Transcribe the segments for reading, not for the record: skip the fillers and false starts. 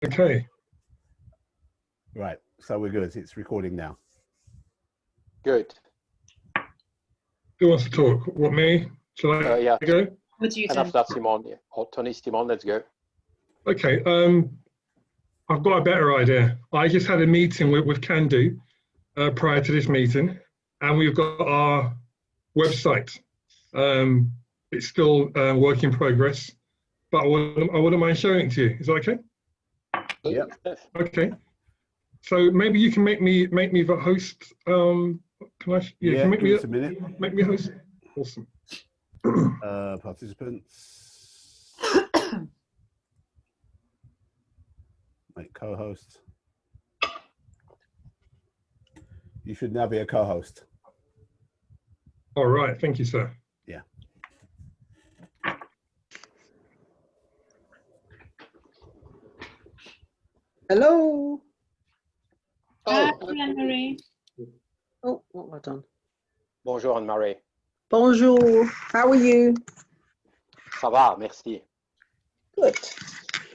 Okay. Right, so we're good. It's recording now. Good. Who wants to talk? What, me? Shall I Yeah. go? What do you And think? after that, Simon, or Tony, Simon, let's go. Okay. I've got a better idea. I just had a meeting with Candu prior to this meeting, and we've got our website. It's still work in progress, but I wouldn't mind showing it to you. Is that okay? Yeah. Okay. So maybe you can make me the host. Can I? Yeah, can make give us a minute. Make me host. Awesome. Participants. Make co-host. You should now be a co-host. All right. Thank you, sir. Yeah. Hello. Hi, Anne-Marie. Oh, what have I done? Bonjour, Anne-Marie. Bonjour. How are you? Ça va, merci. Good.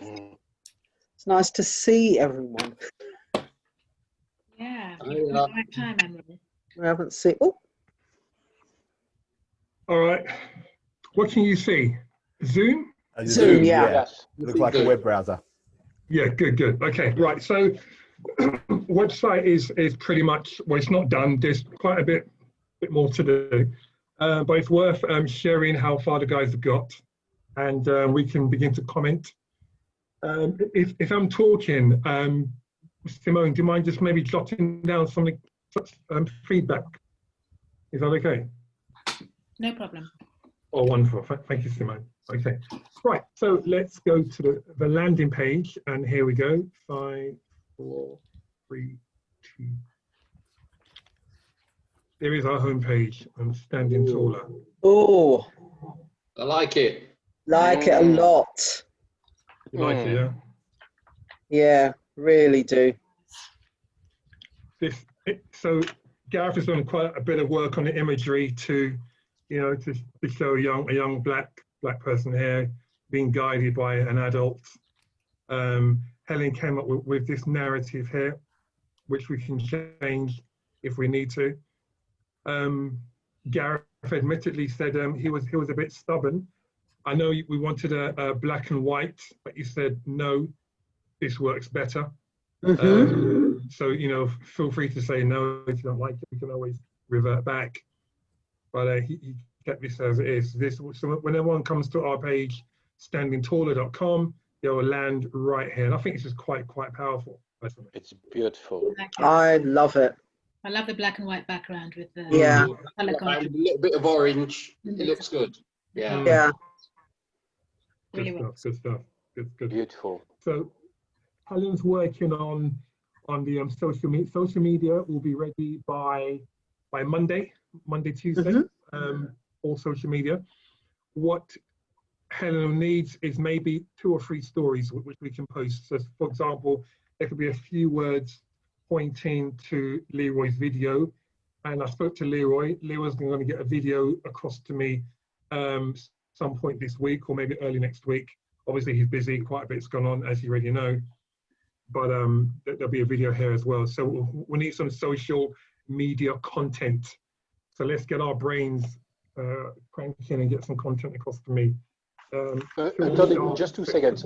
It's nice to see everyone. Yeah, you've got the right time, Anne-Marie. I haven't seen. Oh, All right. What can you see? Zoom? Zoom, yeah. Yes. Looks like a web browser. Yeah, good. Okay, right. So website is pretty much, well, it's not done. There's quite a bit more to do. But it's worth sharing how far the guys have got, and we can begin to comment. If I'm talking, Simone, do you mind just maybe jotting down something, feedback? Is that okay? No problem. Oh, wonderful. Thank you, Simone. Okay, right. So let's go to the landing page, and here we go. 5, 4, 3, 2. There is our homepage. I'm standing taller. Oh, I like it. like it a lot. You like it, yeah? Yeah, really do. So Gareth has done quite a bit of work on the imagery to show a young black person here being guided by an adult. Helen came up with this narrative here, which we can change if we need to. Gareth admittedly said he was a bit stubborn. I know we wanted a black and white, but you said no, this works better. So feel free to say no if you don't like it. We can always revert back. But he kept this as it is. So when everyone comes to our page, standingtaller.com, they will land right here. And I think it's just quite powerful. Personally. It's beautiful. I love it. I love the black and white background with the Yeah. color And a contrast. little bit of orange. It looks good. Yeah. Yeah. Really Good well. stuff. Good stuff. Good. Beautiful. So Helen's working on the social media. Social media will be ready by Monday, Tuesday. All social media. What Helen needs is maybe 2 or 3 stories which we can post. So, for example, there could be a few words pointing to Leroy's video, and I spoke to Leroy. Leroy's going to get a video across to me some point this week or maybe early next week. Obviously, he's busy. Quite a bit's gone on, as you already know. But there'll be a video here as well. So we need some social media content. So let's get our brains cranking and get some content across to me. Tony, just 2 seconds.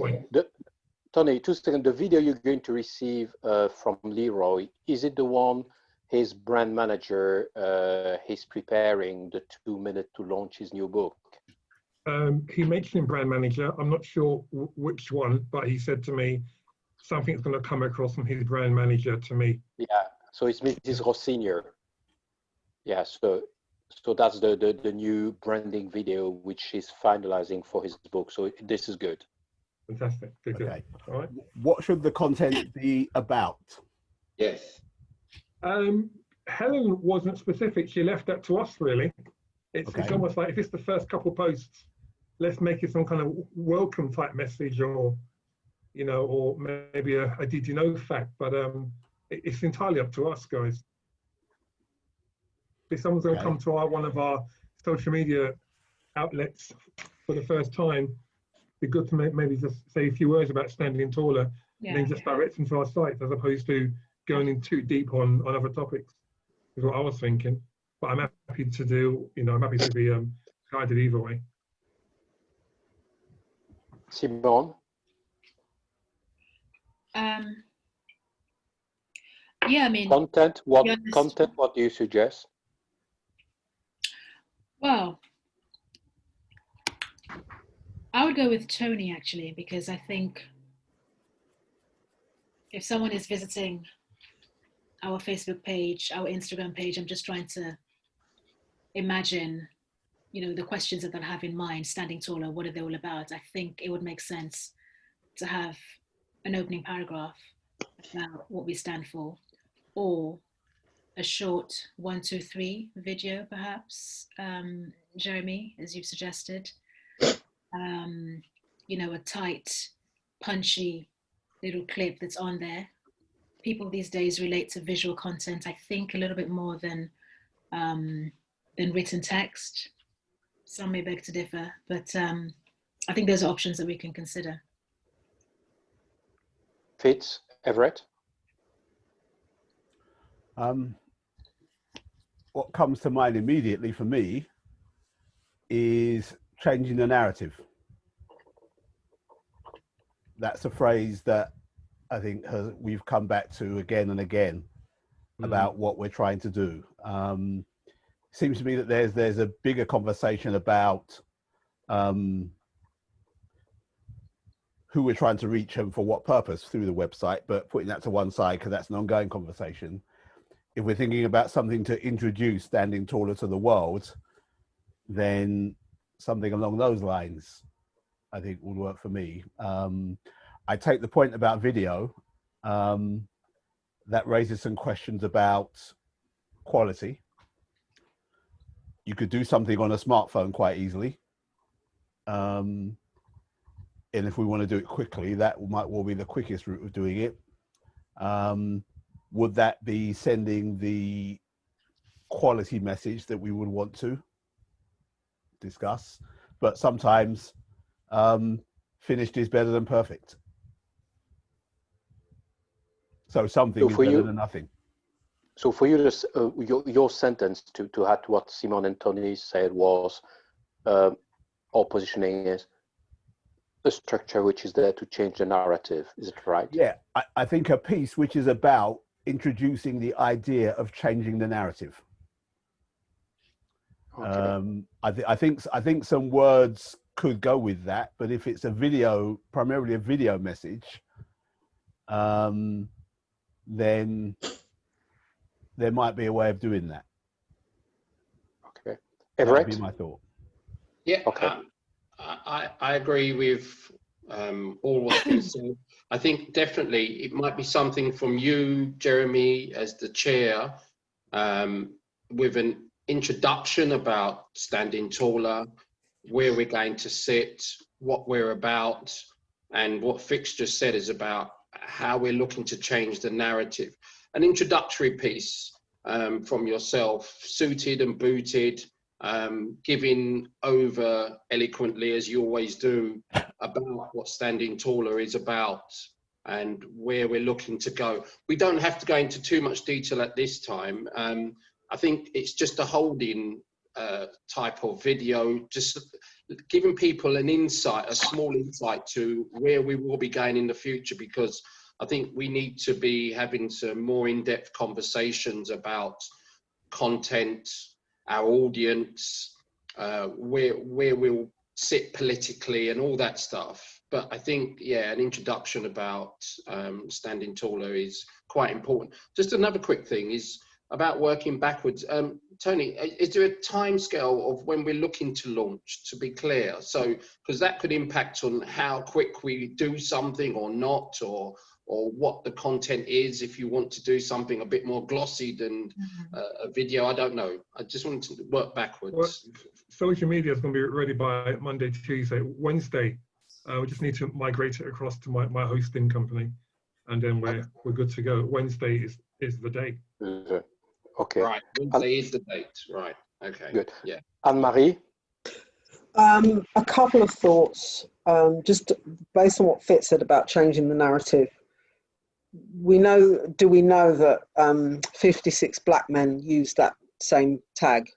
Tony, 2 seconds. The video you're going to receive from Leroy, is it the one his brand manager is preparing the 2 minutes to launch his new book? He mentioned brand manager. I'm not sure which one, but he said to me, something's going to come across from his brand manager to me. Yeah, so it's Mrs. Rossinier. Yeah, so that's the new branding video which he's finalizing for his book. So this is good. Fantastic. Good. Okay. All right. What should the content be about? Yes. Helen wasn't specific. She left that to us, really. It's almost like if it's the first couple posts, let's make it some kind of welcome type message, or or maybe a did you know fact. But it's entirely up to us, guys. If someone's going to come to one of our social media outlets for the first time, it'd be good to maybe just say a few words about Standing Taller. Yeah. then just direct them to our site as opposed to going in too deep on other topics, is what I was thinking. But I'm happy to do, I'm happy to be guided either way. Simone? Yeah, I mean, Content, what be honest. content, what do you suggest? Well, I would go with Tony actually, because I think if someone is visiting our Facebook page, our Instagram page, I'm just trying to imagine, the questions that they'll have in mind. Standing Taller, what are they all about? I think it would make sense to have an opening paragraph about what we stand for, or a short 1, 2, 3 video, perhaps, Jeremy, as you've suggested. A tight, punchy little clip that's on there. People these days relate to visual content, I think, a little bit more than written text. Some may beg to differ, but I think those are options that we can consider. Fitz, Everett? What comes to mind immediately for me is changing the narrative. That's a phrase that I think we've come back to again and again about what we're trying to do. Seems to me that there's a bigger conversation about who we're trying to reach and for what purpose through the website, but putting that to one side because that's an ongoing conversation. If we're thinking about something to introduce Standing Taller to the world, then something along those lines, I think, would work for me. I take the point about video. That raises some questions about quality. You could do something on a smartphone quite easily. And if we want to do it quickly, that might well be the quickest route of doing it. Would that be sending the quality message that we would want to discuss? But sometimes finished is better than perfect. So something is better than nothing. So for you, your sentence to add to what Simon and Tony said was, our positioning is a structure which is there to change the narrative. Is it right? Yeah, I think a piece which is about introducing the idea of changing the narrative. Okay. I think some words could go with that, but if it's a video, primarily a video message, then there might be a way of doing that. Okay. That would Everett? be my thought. Yeah, Okay. I agree with all what's been said. I think definitely it might be something from you, Jeremy, as the chair, with an introduction about Standing Taller, where we're going to sit, what we're about, and what Fitz just said is about how we're looking to change the narrative. An introductory piece from yourself, suited and booted, giving over eloquently, as you always do, about what Standing Taller is about and where we're looking to go. We don't have to go into too much detail at this time. I think it's just a holding type of video, just giving people an insight, a small insight to where we will be going in the future, because I think we need to be having some more in-depth conversations about content, our audience, where we'll sit politically and all that stuff. But I think, yeah, an introduction about Standing Taller is quite important. Just another quick thing is about working backwards. Tony, is there a timescale of when we're looking to launch, to be clear? So, because that could impact on how quick we do something or not, or what the content is, if you want to do something a bit more glossy than a video. I don't know. I just wanted to work backwards. Well, social media is going to be ready by Monday, Tuesday, Wednesday. We just need to migrate it across to my hosting company, and then we're good to go. Wednesday is the day. Okay. Right. Wednesday is the date. Right. Okay. Good. Yeah. Anne-Marie? A couple of thoughts, just based on what Fitz said about changing the narrative. do we know that 56 black men used that same tag,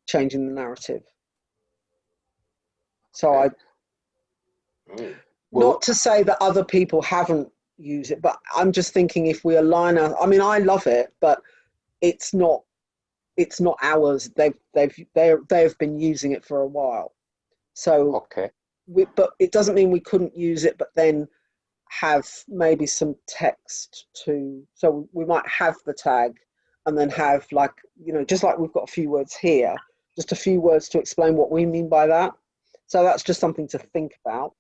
changing the narrative? So Okay. Well, not to say that other people haven't used it, but I'm just thinking if we align I mean, I love it, but it's not ours. They've been using it for a while. So okay. but it doesn't mean we couldn't use it, but then have maybe some text so we might have the tag and then have, like, you know, just like we've got a few words here, just a few words to explain what we mean by that. So that's just something to think about.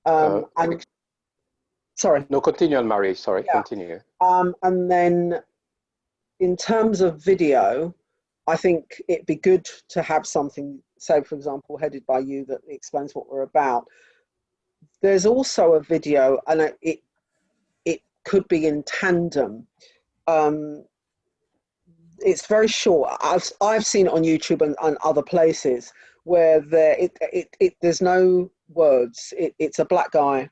And sorry. No, continue, Anne-Marie. Sorry, Yeah. continue. And then in terms of video, I think it'd be good to have something, say, for example, headed by you, that explains what we're about. There's also a video, and it could be in tandem. It's very short. I've seen it on YouTube and other places where there's no words. It's a black guy.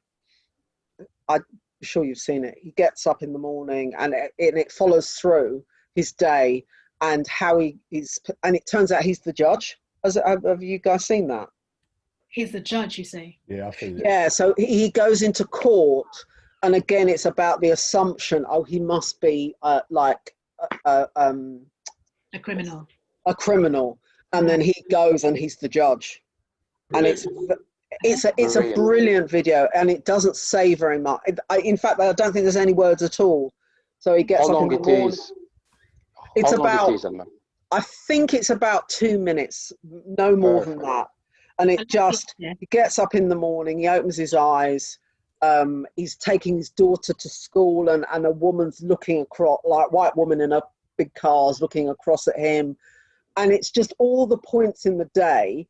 I'm sure you've seen it. He gets up in the morning and it follows through his day and how he is, and it turns out he's the judge. Have you guys seen that? He's the judge, you say? Yeah, I've seen it. Yeah, so he goes into court, and again, it's about the assumption, oh, he must be like A criminal. a criminal, and then he goes and he's the judge, and it's a brilliant video, and it doesn't say very much. In fact, I don't think there's any words at all. So he gets How up in long the it morning. is? It's How long about, it is, Anne-Marie? I think it's about 2 minutes, no more than that. And it just, he gets up in the morning, he opens his eyes, he's taking his daughter to school, and a woman's looking across, like white woman in a big car's looking across at him. And it's just all the points in the day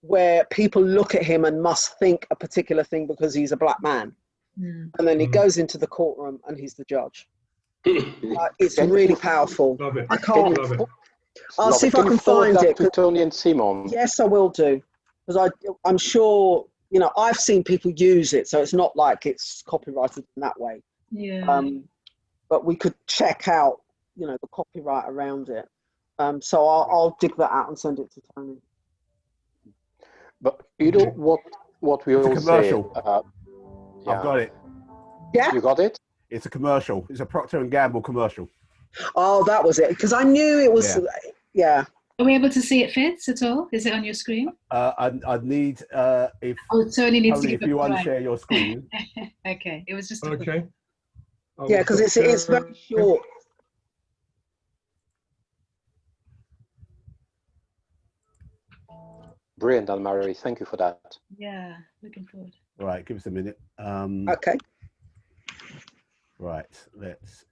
where people look at him and must think a particular thing because he's a black man. Mm. And then he goes into the courtroom and he's the judge. It's really powerful. Love it. I can't. Love it. I'll see if I you can forward find that it. to Tony and Simon? Yes, I will do, because I'm sure, you know, I've seen people use it, so it's not like it's copyrighted in that way. Yeah. But we could check out, you know, the copyright around it. So I'll dig that out and send it to Tony. But you know what we It's a all say. commercial. Yeah. I've got it. Yeah. You got it? It's a commercial. It's a Procter & Gamble commercial. Oh, that was it, because I knew it was. Yeah. Are we able to see it, Fitz, at all? Is it on your screen? I'd need if Oh, Tony needs Tony, to if give you up. unshare your screen. Okay, it was just a Okay. Yeah, because it's very short. Brilliant, Anne-Marie. Thank you for that. Yeah, looking forward. Right, give us a minute. Okay. Right, let's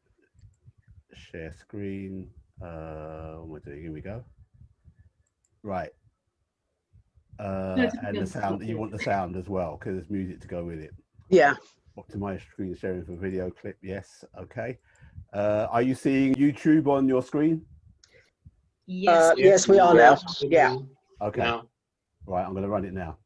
share screen. What am I doing? Here we go. Right. And the sound, you want the sound as well, because there's music to go with it. Yeah. Optimize screen sharing for video clip. Yes. Okay. Are you seeing YouTube on your screen? Yes. Yes, we are now. Yeah. Okay. Now. Right, I'm going to run it now.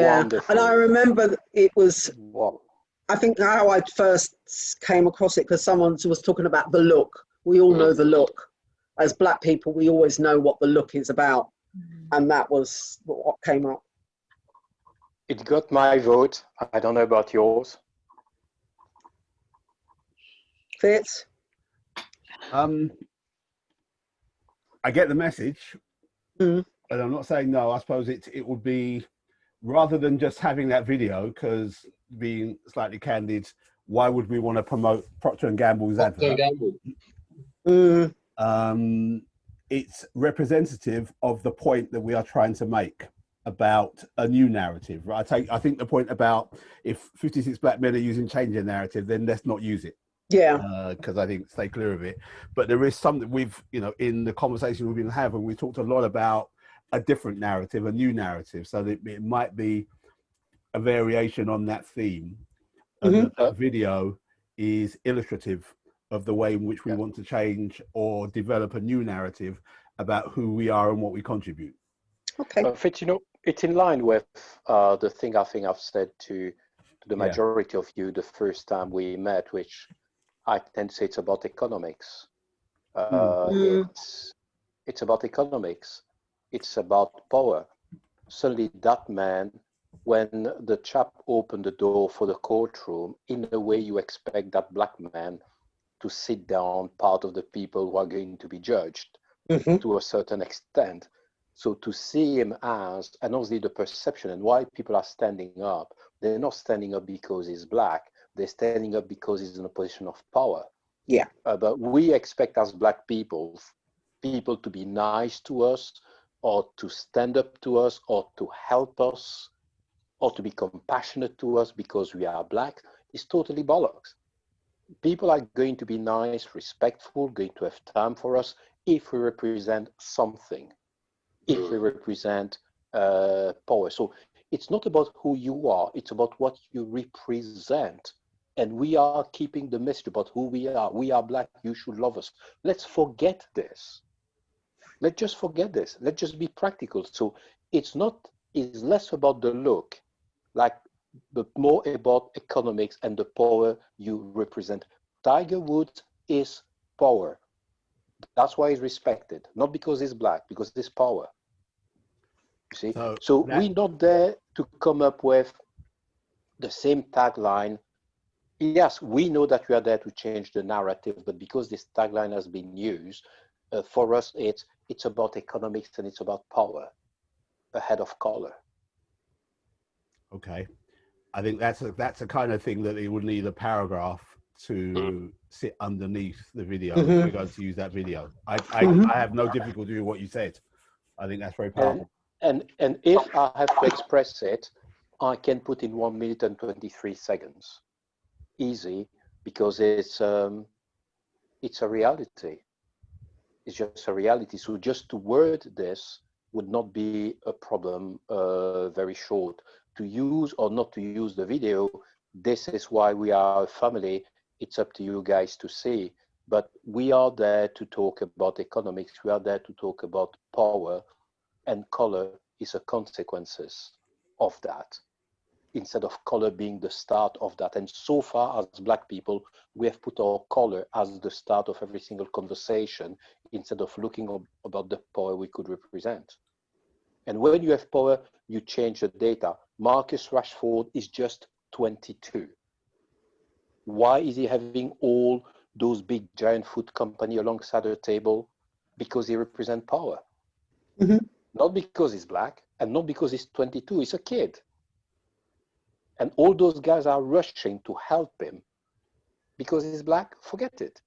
Yeah, Wonderful. and I remember it was, Wow. I think how I first came across it, because someone was talking about the look. We all know the look. As Black people, we always know what the look is about. And that was what came up. It got my vote. I don't know about yours. Fitz? I get the message, Mm. and I'm not saying no. I suppose it would be, rather than just having that video, because being slightly candid, why would we want to promote Procter and Gamble's Procter and advert? Gamble. Mm. It's representative of the point that we are trying to make about a new narrative. Right? I think the point about if 56 Black men are using change their narrative, then let's not use it. Yeah. Because I think stay clear of it. But there is something we've, in the conversation we've been having, we talked a lot about a different narrative, a new narrative. So that it might be a variation on that theme. And that video is illustrative of the way in which we want to change or develop a new narrative about who we are and what we contribute. Okay. Fitz, it's in line with the thing I think I've said to the majority of you the first time we met, which I tend to say it's about economics. It's about economics. It's about power. Suddenly that man, when the chap opened the door for the courtroom, in a way you expect that Black man to sit down, part of the people who are going to be judged to a certain extent. So to see him as, and obviously the perception and why people are standing up, they're not standing up because he's Black, they're standing up because he's in a position of power. Yeah. But we expect as Black people to be nice to us, or to stand up to us, or to help us, or to be compassionate to us because we are Black. Is totally bollocks. People are going to be nice, respectful, going to have time for us if we represent something, if we represent power. So it's not about who you are, it's about what you represent. And we are keeping the message about who we are. We are Black, you should love us. Let's forget this. Let's just forget this. Let's just be practical. So it's less about the look, but more about economics and the power you represent. Tiger Woods is power. That's why he's respected, not because he's Black, because he's power. You see? So we're not there to come up with the same tagline. Yes, we know that we are there to change the narrative, but because this tagline has been used, for us, it's about economics and it's about power ahead of color. Okay. I think that's a kind of thing that it would need a paragraph to sit underneath the video. If we're going to use that video. I have no difficulty with what you said. I think that's very powerful. And if I have to express it, I can put in 1 minute and 23 seconds. Easy, because it's a reality. It's just a reality. So just to word this would not be a problem very short. To use or not to use the video, this is why we are a family. It's up to you guys to see. But we are there to talk about economics. We are there to talk about power, and color is a consequences of that, instead of color being the start of that. And so far as Black people, we have put our color as the start of every single conversation, instead of looking about the power we could represent. And when you have power, you change the data. Marcus Rashford is just 22. Why is he having all those big giant food company alongside the table? Because he represents power. Not because he's Black, and not because he's 22, he's a kid. And all those guys are rushing to help him because he's Black. Forget it.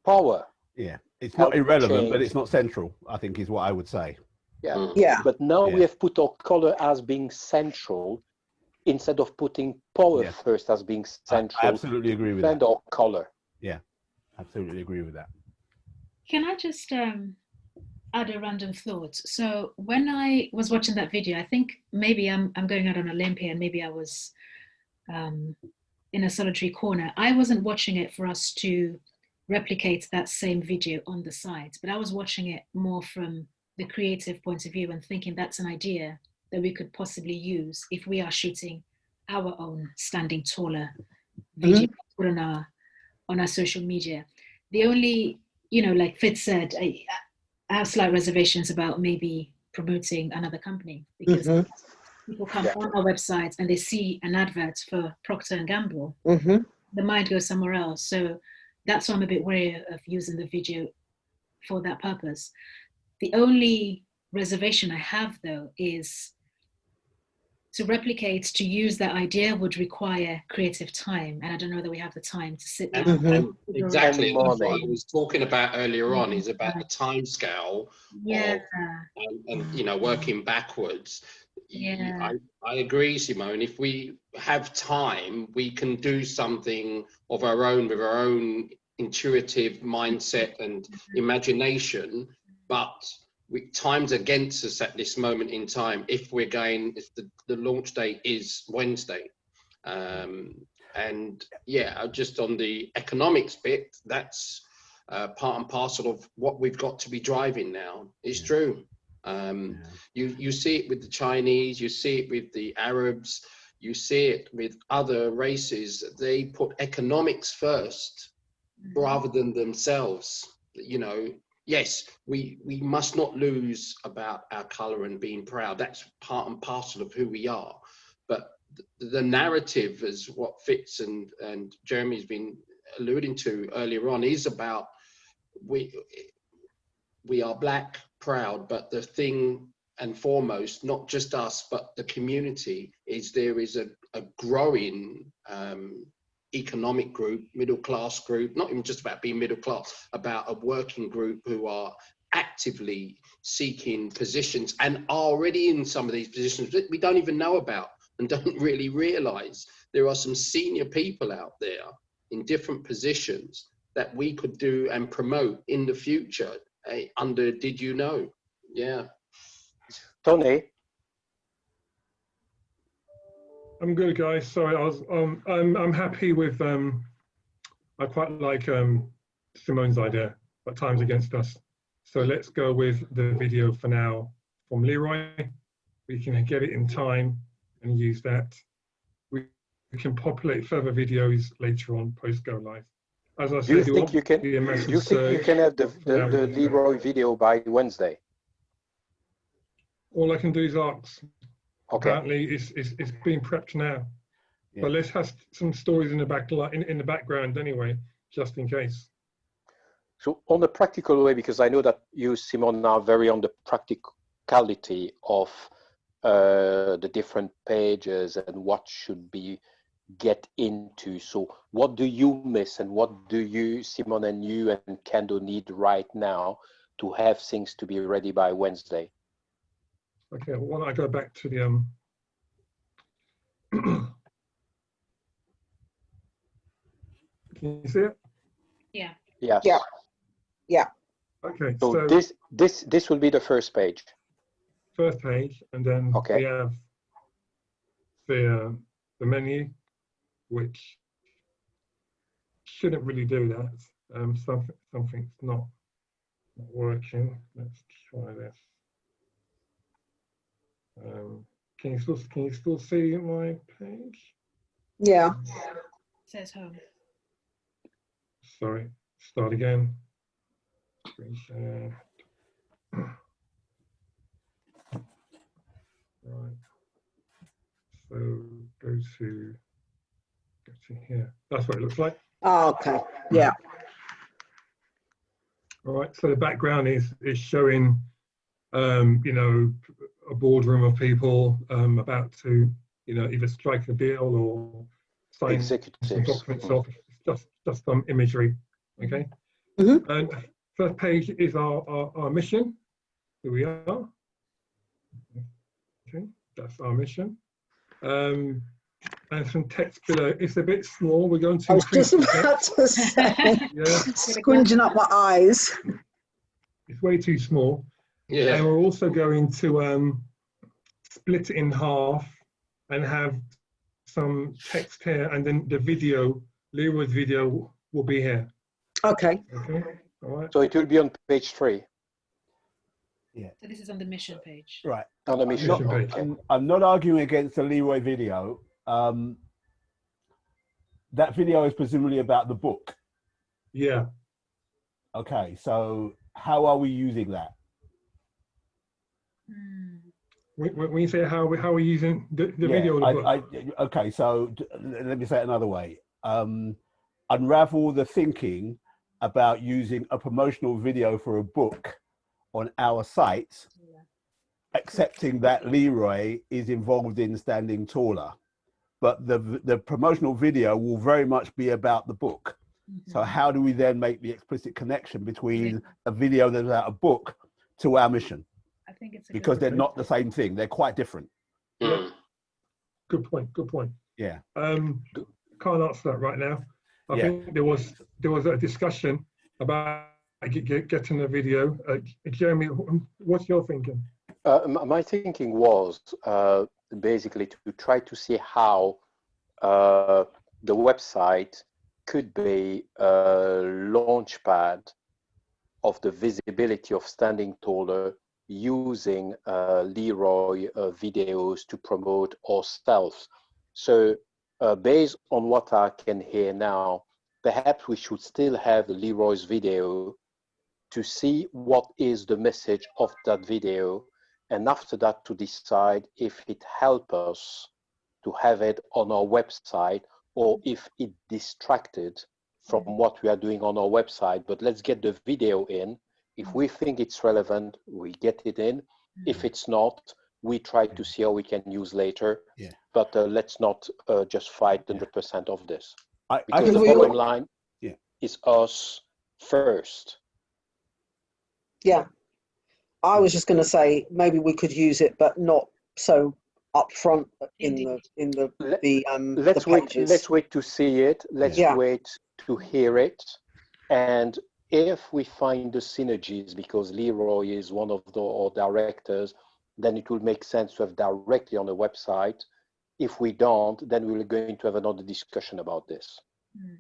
Power. Yeah, it's not irrelevant, but it's not central, I think is what I would say. Yeah. But now we have put our color as being central, instead of putting power first as being central. I absolutely agree with that. And our color. Yeah, absolutely agree with that. Can I just add a random thought? So when I was watching that video, I think maybe I'm going out on a limb here, and maybe I was in a solitary corner. I wasn't watching it for us to replicate that same video on the site, but I was watching it more from the creative point of view and thinking that's an idea that we could possibly use if we are shooting our own Standing Taller video on our social media. The only, like Fitz said, I have slight reservations about maybe promoting another company, because people come on our website and they see an advert for Procter & Gamble, the mind goes somewhere else. So that's why I'm a bit wary of using the video for that purpose. The only reservation I have, though, is to replicate, to use that idea would require creative time. And I don't know that we have the time to sit down. And exactly, that's what I was talking about earlier on, is about the time scale and working backwards. I agree, Simone. If we have time, we can do something of our own with our own intuitive mindset and imagination, but time's against us at this moment in time. If the launch date is Wednesday, and just on the economics bit, that's part and parcel of what we've got to be driving now. It's true. You see it with the Chinese, you see it with the Arabs, you see it with other races. They put economics first rather than themselves. Yes, we must not lose about our colour and being proud. That's part and parcel of who we are. But the narrative, is what Fitz and Jeremy's been alluding to earlier on, is about we are black, proud, but the thing and foremost, not just us, but the community, is there is a growing economic group, middle class group, not even just about being middle class, about a working group who are actively seeking positions and are already in some of these positions that we don't even know about and don't really realize. There are some senior people out there in different positions that we could do and promote in the future under Did You Know? Yeah. Tony? I'm good, guys. Sorry, I'm happy with, I quite like Simone's idea, but time's against us. So let's go with the video for now from Leroy. We can get it in time and use that. We can populate further videos later on post go live. As I said, Do you think you can have the Leroy video by Wednesday? All I can do is ask. Okay. Apparently, it's being prepped now. Yeah. But let's have some stories in the background anyway, just in case. So on the practical way, because I know that you, Simone, are very on the practicality of the different pages and what should be get into. So what do you miss and what do you, Simone, and you and Kendo need right now to have things to be ready by Wednesday? Okay, well, why don't I go back to the Can you see it? Yeah. Yes. Yeah. Okay. So this will be the first page. First page, and then we have the menu, which shouldn't really do that. Something's not working. Let's try this. Can you still see my page? Yeah. It says home. Sorry, start again. Screen share. Right. So go to here. That's what it looks like. Oh, okay. Yeah. All right. So the background is showing, a boardroom of people about to, either strike a deal or sign some documents off. It's just some imagery. Okay. Mm-hmm. And first page is our mission. Here we are. Okay, that's our mission. And some text below. It's a bit small. We're going to. I was just about to say. Squinting up my eyes. It's way too small. Yeah. And we're also going to split it in half and have some text here, and then the video, Leroy's video, will be here. Okay. Okay. All right. So it will be on page 3. So this is on the mission page. Right. On the mission. Mission page. Okay. I'm not arguing against the Leroy video. That video is presumably about the book. Yeah. Okay, so how are we using that? When you say how we're using the video of the book. Okay, so let me say it another way. Unravel the thinking about using a promotional video for a book on our site, accepting that Leroy is involved in Standing Taller, but the promotional video will very much be about the book. So how do we then make the explicit connection between a video that's about a book to our mission? I think it's because they're not the same thing. They're quite different. Yeah. Good point. Good point. Yeah. Can't answer that right now. I think there was a discussion about getting the video. Jeremy, what's your thinking? My thinking was basically to try to see how the website could be a launch pad of the visibility of Standing Taller using Leroy videos to promote ourselves. So based on what I can hear now, perhaps we should still have Leroy's video to see what is the message of that video, and after that to decide if it helps us to have it on our website or if it distracted from what we are doing on our website. But let's get the video in. If we think it's relevant, we get it in. If it's not, we try to see how we can use later. Yeah. But let's not just fight 100% of this. I Because the bottom line is us first. Yeah. I was just going to say maybe we could use it, but not so upfront in the pages. Let's wait to see it. Let's wait to hear it. And if we find the synergies, because Leroy is one of our directors, then it will make sense to have directly on the website. If we don't, then we're going to have another discussion about this.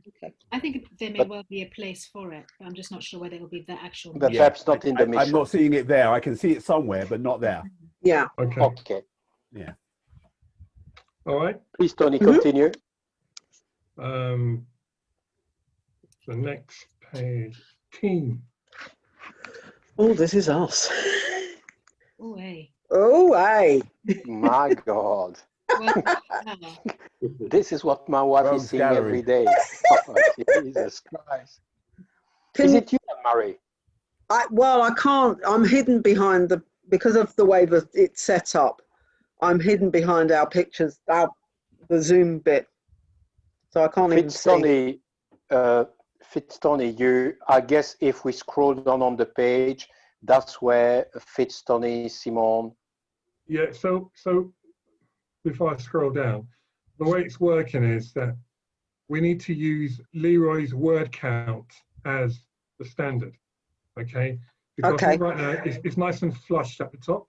Okay. I think there may well be a place for it, but I'm just not sure whether it will be the actual. But perhaps not in the mission. I'm not seeing it there. I can see it somewhere, but not there. Yeah. Okay. Okay. Yeah. All right. Please, Tony, continue. The next page, team. Oh, this is us. Oh, hey. Oh, hey. My God. Well, This is what my wife is seeing every day. Oh, Jesus Christ. Is it you, Murray? Well, I can't. I'm hidden behind because of the way that it's set up. I'm hidden behind our pictures, the Zoom bit. So I can't even see. Fitztony, I guess if we scroll down on the page, that's where Fitztony, Simon. Yeah, so before I scroll down, the way it's working is that we need to use Leroy's word count as the standard, okay? Because right now it's nice and flush at the top,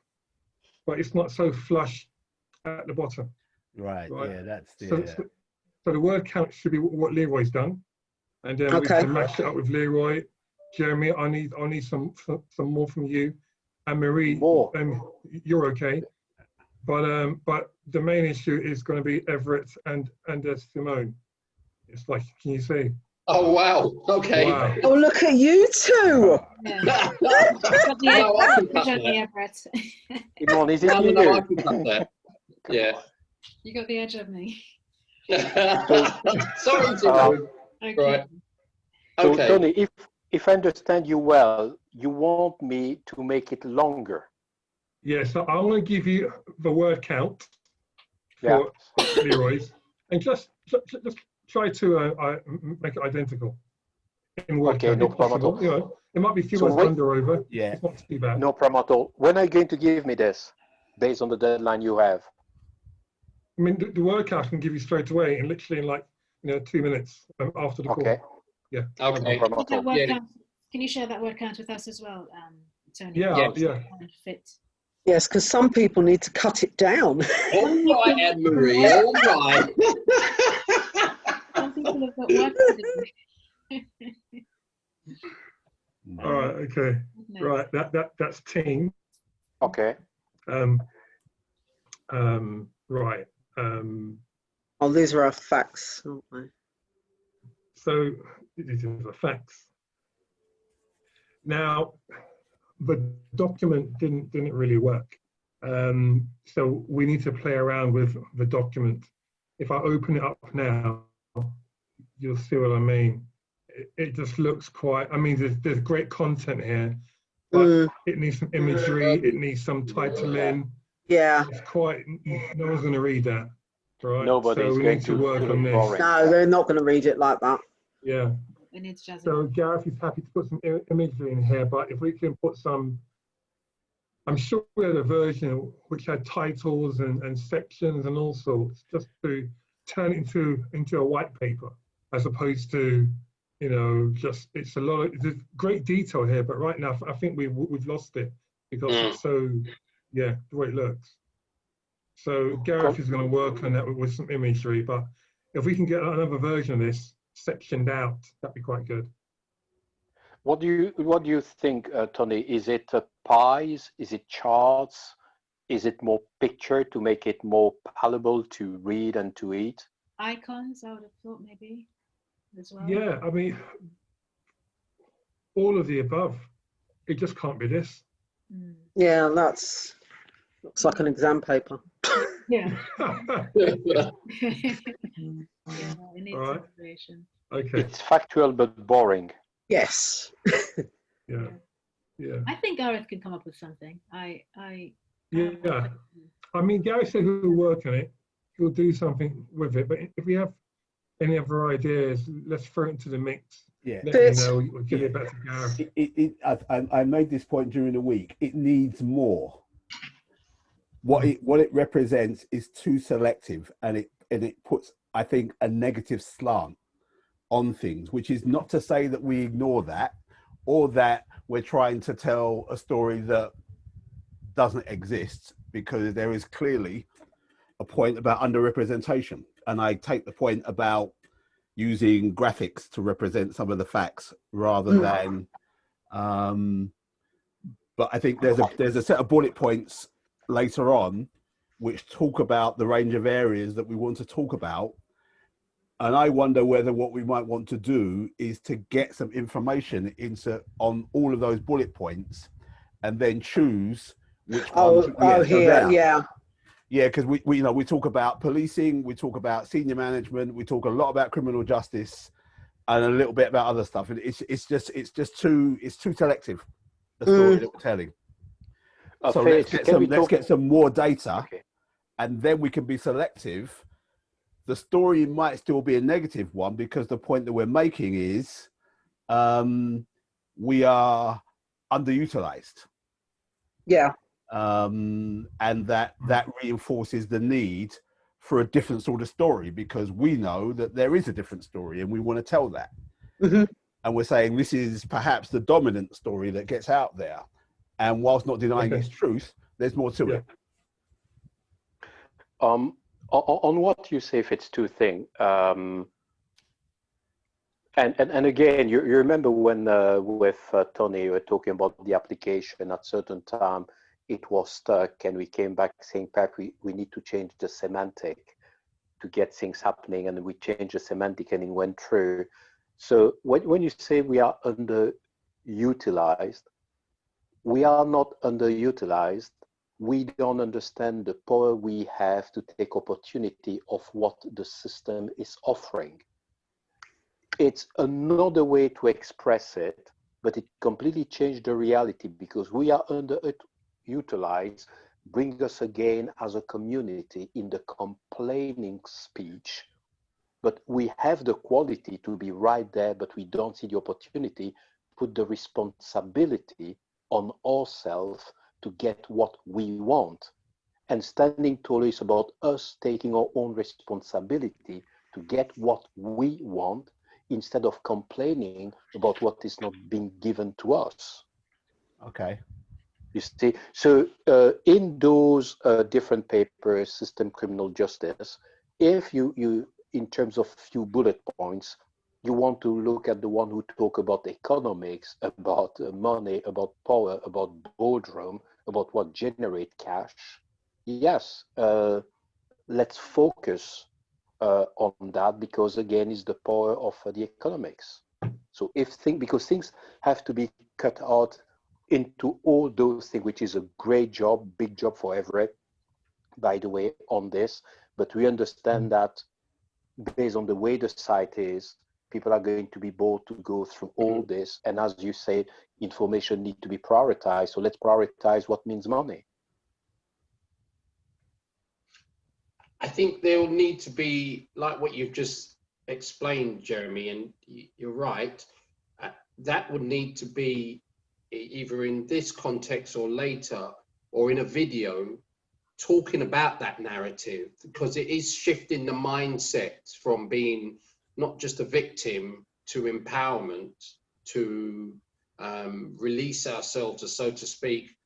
but it's not so flush at the bottom. Right. Yeah, that's the. So the word count should be what Leroy's done, and then we can match it up with Leroy. Jeremy, I need some more from you, and Marie. More. You're okay, but the main issue is going to be Everett and Simone. It's like, can you see? Oh wow! Okay. Wow. Oh, look at you two! Simon, is it No, you? I can cut that. Yeah. You got the edge of me. Sorry, Simone. Okay. Right. So, Okay. Tony, if I understand you well, you want me to make it longer. Yeah, so I'm going to give you the word count for Leroy's, and just try to make it identical in word count. No if problem at possible. all. You know, it might be a few So words under or over. Yeah. It's not too bad. No problem at all. When are you going to give me this, based on the deadline you have? I mean, the word count I can give you straight away, and literally in like 2 minutes after the call. Okay. Yeah. Okay. No problem at all. Yeah. Can you share that word count with us as well, Tony? Yeah. Fit. Yes, because some people need to cut it down. All right, Anne-Marie. All right. Some people have got work to do. All right. Okay. No. Right. That's team. Okay. Right. Oh, these are our facts, aren't they? So these are the facts. Now, the document didn't really work. So we need to play around with the document. If I open it up now, you'll see what I mean. It just looks quite, I mean, there's great content here, but it needs some imagery, it needs some titling. Yeah. It's quite, no one's going to read that, right? Nobody's so we going need to work look on this. boring. No, they're not going to read it like that. Yeah. It needs jazzy. So Gareth is happy to put some imagery in here, but if we can put some, I'm sure we had a version which had titles and sections and all sorts, just to turn it into a white paper, as opposed to, you know, just, it's a lot of, there's great detail here, but right now I think we've lost it because it's so, yeah, the way it looks. So Gareth is going to work on that with some imagery, but if we can get another version of this sectioned out, that'd be quite good. What do you think, Tony? Is it pies? Is it charts? Is it more picture to make it more palatable to read and to eat? Icons, I would have thought maybe as well. Yeah, I mean, all of the above. It just can't be this. Yeah, that's looks like an exam paper. Yeah. Yeah, It needs All right. inspiration. okay. It's factual but boring. Yes. Yeah. Yeah. I think Gareth can come up with something. Yeah. I mean, Gary said he'll work on it. He'll do something with it. But if we have any other ideas, let's throw it into the mix. Yeah. Let me know. We'll give it back to Gareth. I made this point during the week. It needs more. What it represents is too selective, and it puts, I think, a negative slant on things, which is not to say that we ignore that or that we're trying to tell a story that doesn't exist, because there is clearly a point about underrepresentation. And I take the point about using graphics to represent some of the facts rather than, but I think there's a set of bullet points later on which talk about the range of areas that we want to talk about. And I wonder whether what we might want to do is to get some information on all of those bullet points and then choose which ones. Yeah, because we talk about policing, we talk about senior management, we talk a lot about criminal justice, and a little bit about other stuff. And it's just too selective, the story that we're telling. So let's get some more data, and then we can be selective. The story might still be a negative one because the point that we're making is we are underutilized. Yeah. And that reinforces the need for a different sort of story, because we know that there is a different story and we want to tell that. And we're saying this is perhaps the dominant story that gets out there. And whilst not denying its truth, there's more to it. On what you say, if it's two things, and again, you remember when with Tony, we were talking about the application at certain time, it was stuck, and we came back saying, Pat, we need to change the semantic to get things happening, and we changed the semantic and it went through. So when you say we are underutilized, we are not underutilized. We don't understand the power we have to take opportunity of what the system is offering. It's another way to express it, but it completely changed the reality, because we are underutilized, bring us again as a community in the complaining speech, but we have the quality to be right there, but we don't see the opportunity, put the responsibility on ourselves to get what we want. And standing tall is about us taking our own responsibility to get what we want, instead of complaining about what is not being given to us. Okay. You see, so in those different papers, system criminal justice, if you in terms of few bullet points, you want to look at the one who talk about economics, about money, about power, about boardroom, about what generate cash, yes, let's focus on that, because again, it's the power of the economics. So because things have to be cut out into all those things, which is a great job, big job for Everett, by the way, on this. But we understand that based on the way the site is, people are going to be bold to go through all this. And as you say, information need to be prioritized. So let's prioritize what means money. I think there'll need to be, like what you've just explained, Jeremy, and you're right, that would need to be either in this context or later, or in a video, talking about that narrative, because it is shifting the mindset from being not just a victim to empowerment, to release ourselves, so to speak,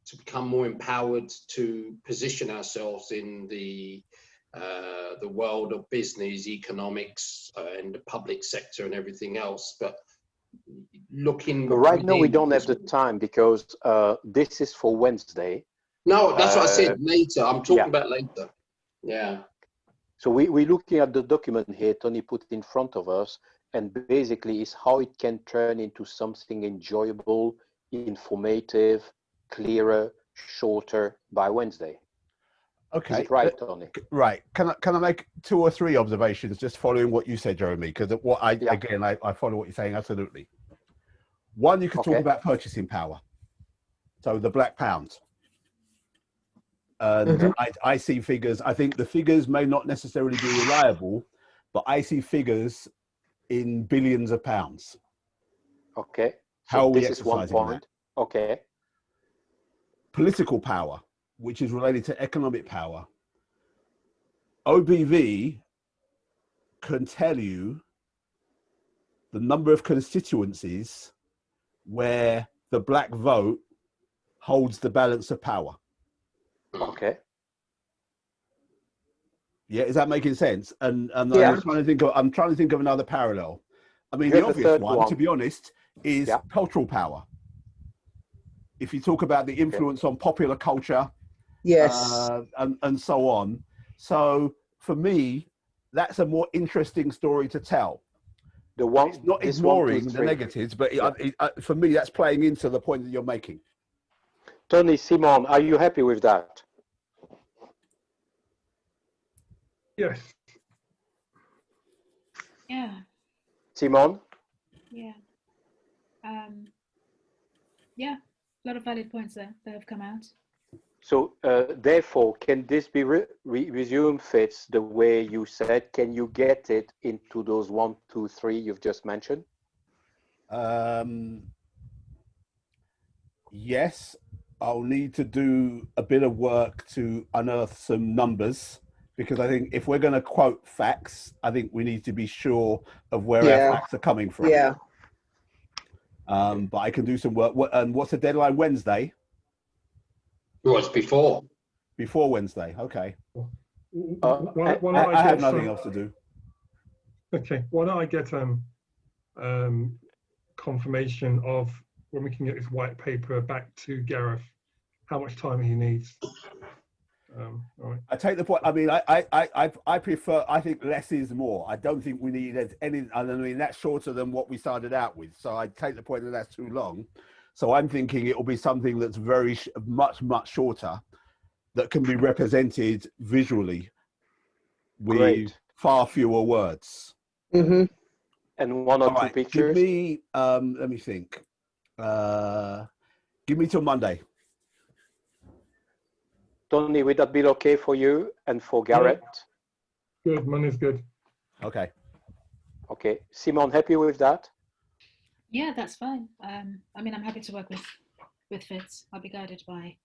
to become more empowered, to position ourselves in the world of business, economics, and the public sector and everything else. But looking. But right now we don't have the time, because this is for Wednesday. No, that's what I said, later. I'm talking about later. Yeah. So we're looking at the document here Tony put in front of us, and basically is how it can turn into something enjoyable, informative, clearer, shorter by Wednesday. Okay. Is it right, Tony? Right. Can I make 2 or 3 observations just following what you said, Jeremy? Because again, I follow what you're saying, absolutely. One, you could talk about purchasing power. So the black pound. And I see figures. I think the figures may not necessarily be reliable, but I see figures in billions of pounds. Okay. So how are we this is 1 point. That? Okay. Political power, which is related to economic power. OBV can tell you the number of constituencies where the black vote holds the balance of power. Okay. Yeah, is that making sense? And Yeah. I'm trying to think of another parallel. I mean, the obvious one, to be honest, is cultural power. If you talk about the influence on popular culture, yes, and so on. So for me, that's a more interesting story to tell. It's not ignoring the negatives, but for me, that's playing into the point that you're making. Tony, Simon, are you happy with that? Yes. Yeah. Simon? Yeah. Yeah, a lot of valid points there that have come out. So therefore, can this be resumed, Fitz, the way you said? Can you get it into those 1, 2, 3 you've just mentioned? Yes, I'll need to do a bit of work to unearth some numbers, because I think if we're going to quote facts, I think we need to be sure of where our facts are coming from. Yeah. But I can do some work. And what's the deadline? Wednesday? Well, it's before. Before Wednesday, okay. I have nothing else to do. Okay, why don't I get confirmation of when we can get this white paper back to Gareth, how much time he needs. All right. I take the point. I mean, I prefer, I think less is more. I don't think we need any, I mean, that's shorter than what we started out with. So I take the point that that's too long. So I'm thinking it will be something that's very much shorter, that can be represented visually with far fewer words. Mm-hmm. And 1 or 2 pictures. Give me, let me think. Give me till Monday. Tony, would that be okay for you and for Garrett? Good, Monday's good. Okay. Okay. Simon, happy with that? Yeah, that's fine. I mean, I'm happy to work with Fitz. I'll be guided by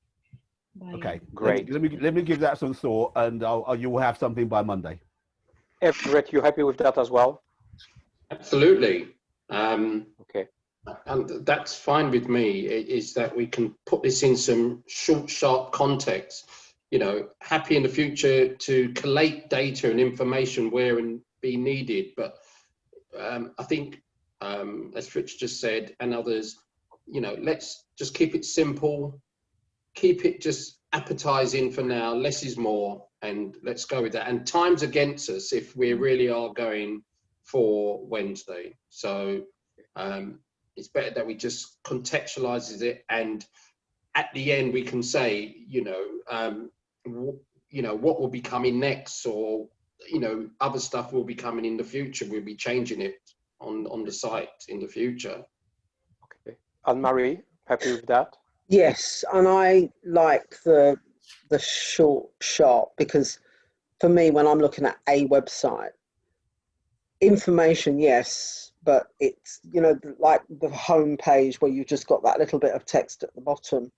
okay, great. Let me give that some thought, and you will have something by Monday. Everett, you happy with that as well? Absolutely. Okay. And that's fine with me, is that we can put this in some short, sharp context. You know, happy in the future to collate data and information where and be needed. But I think, as Fritz just said, and others, you know, let's just keep it simple, keep it just appetizing for now. Less is more, and let's go with that. And time's against us if we really are going for Wednesday. So it's better that we just contextualizes it, and at the end we can say, what will be coming next, or other stuff will be coming in the future. We'll be changing it on the site in the future. Okay, Anne-Marie, happy with that? Yes, and I like the short, sharp, because for me, when I'm looking at a website, information, yes, but it's, like the home page where you've just got that little bit of text at the bottom.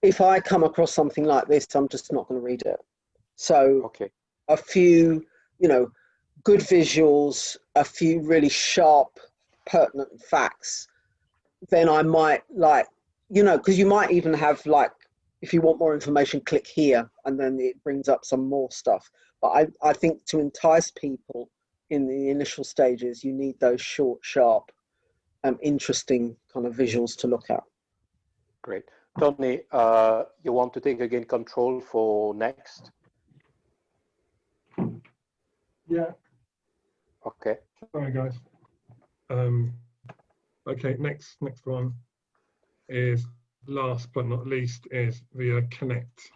If I come across something like this, I'm just not going to read it. So Okay. a few, good visuals, a few really sharp, pertinent facts, then I might because you might even have if you want more information, click here, and then it brings up some more stuff. But I think to entice people in the initial stages, you need those short, sharp, interesting kind of visuals to look at. Great. Tony, you want to take again control for next? Yeah. Okay. Sorry, guys. Okay, next one is, last but not least, is the Connect.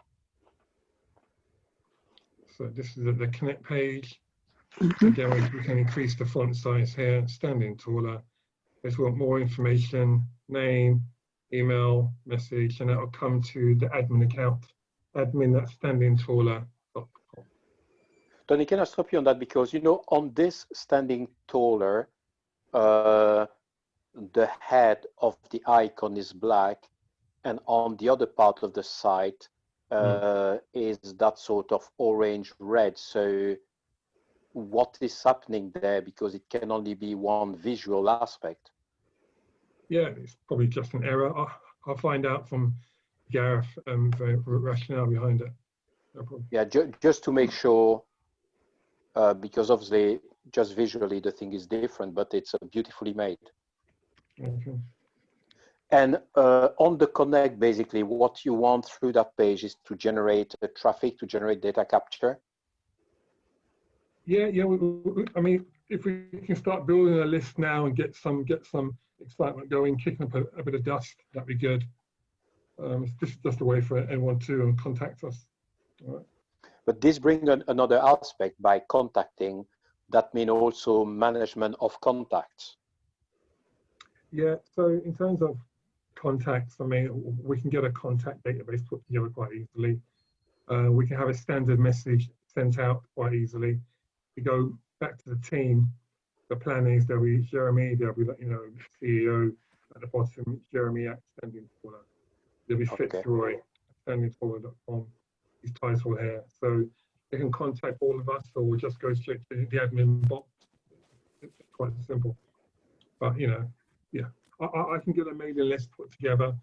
So this is the Connect page. Again, we can increase the font size here, standing taller. If we want more information, name, email, message, and that'll come to the admin account, admin@standingtaller.com. Tony, can I stop you on that? Because, on this Standing Taller, the head of the icon is black, and on the other part of the site is that sort of orange red. So what is happening there? Because it can only be one visual aspect. Yeah, it's probably just an error. I'll find out from Gareth the rationale behind it. No problem. Yeah, just to make sure, because obviously just visually the thing is different, but it's beautifully made. Okay. And on the Connect, basically, what you want through that page is to generate traffic, to generate data capture. Yeah. I mean, if we can start building a list now and get some excitement going, kicking up a bit of dust, that'd be good. It's just a way for anyone to contact us. All right. But this brings another aspect by contacting. That means also management of contacts. Yeah. So in terms of contacts, I mean, we can get a contact database put together quite easily. We can have a standard message sent out quite easily. We go back to the team. The plan is there'll be Jeremy, there'll be CEO at the bottom, Jeremy at Standing Taller. There'll be Fitzroy at standingtaller.com. His title here, so they can contact all of us, or we'll just go straight to the admin box. It's quite simple, but yeah, I can get a mailing list put together.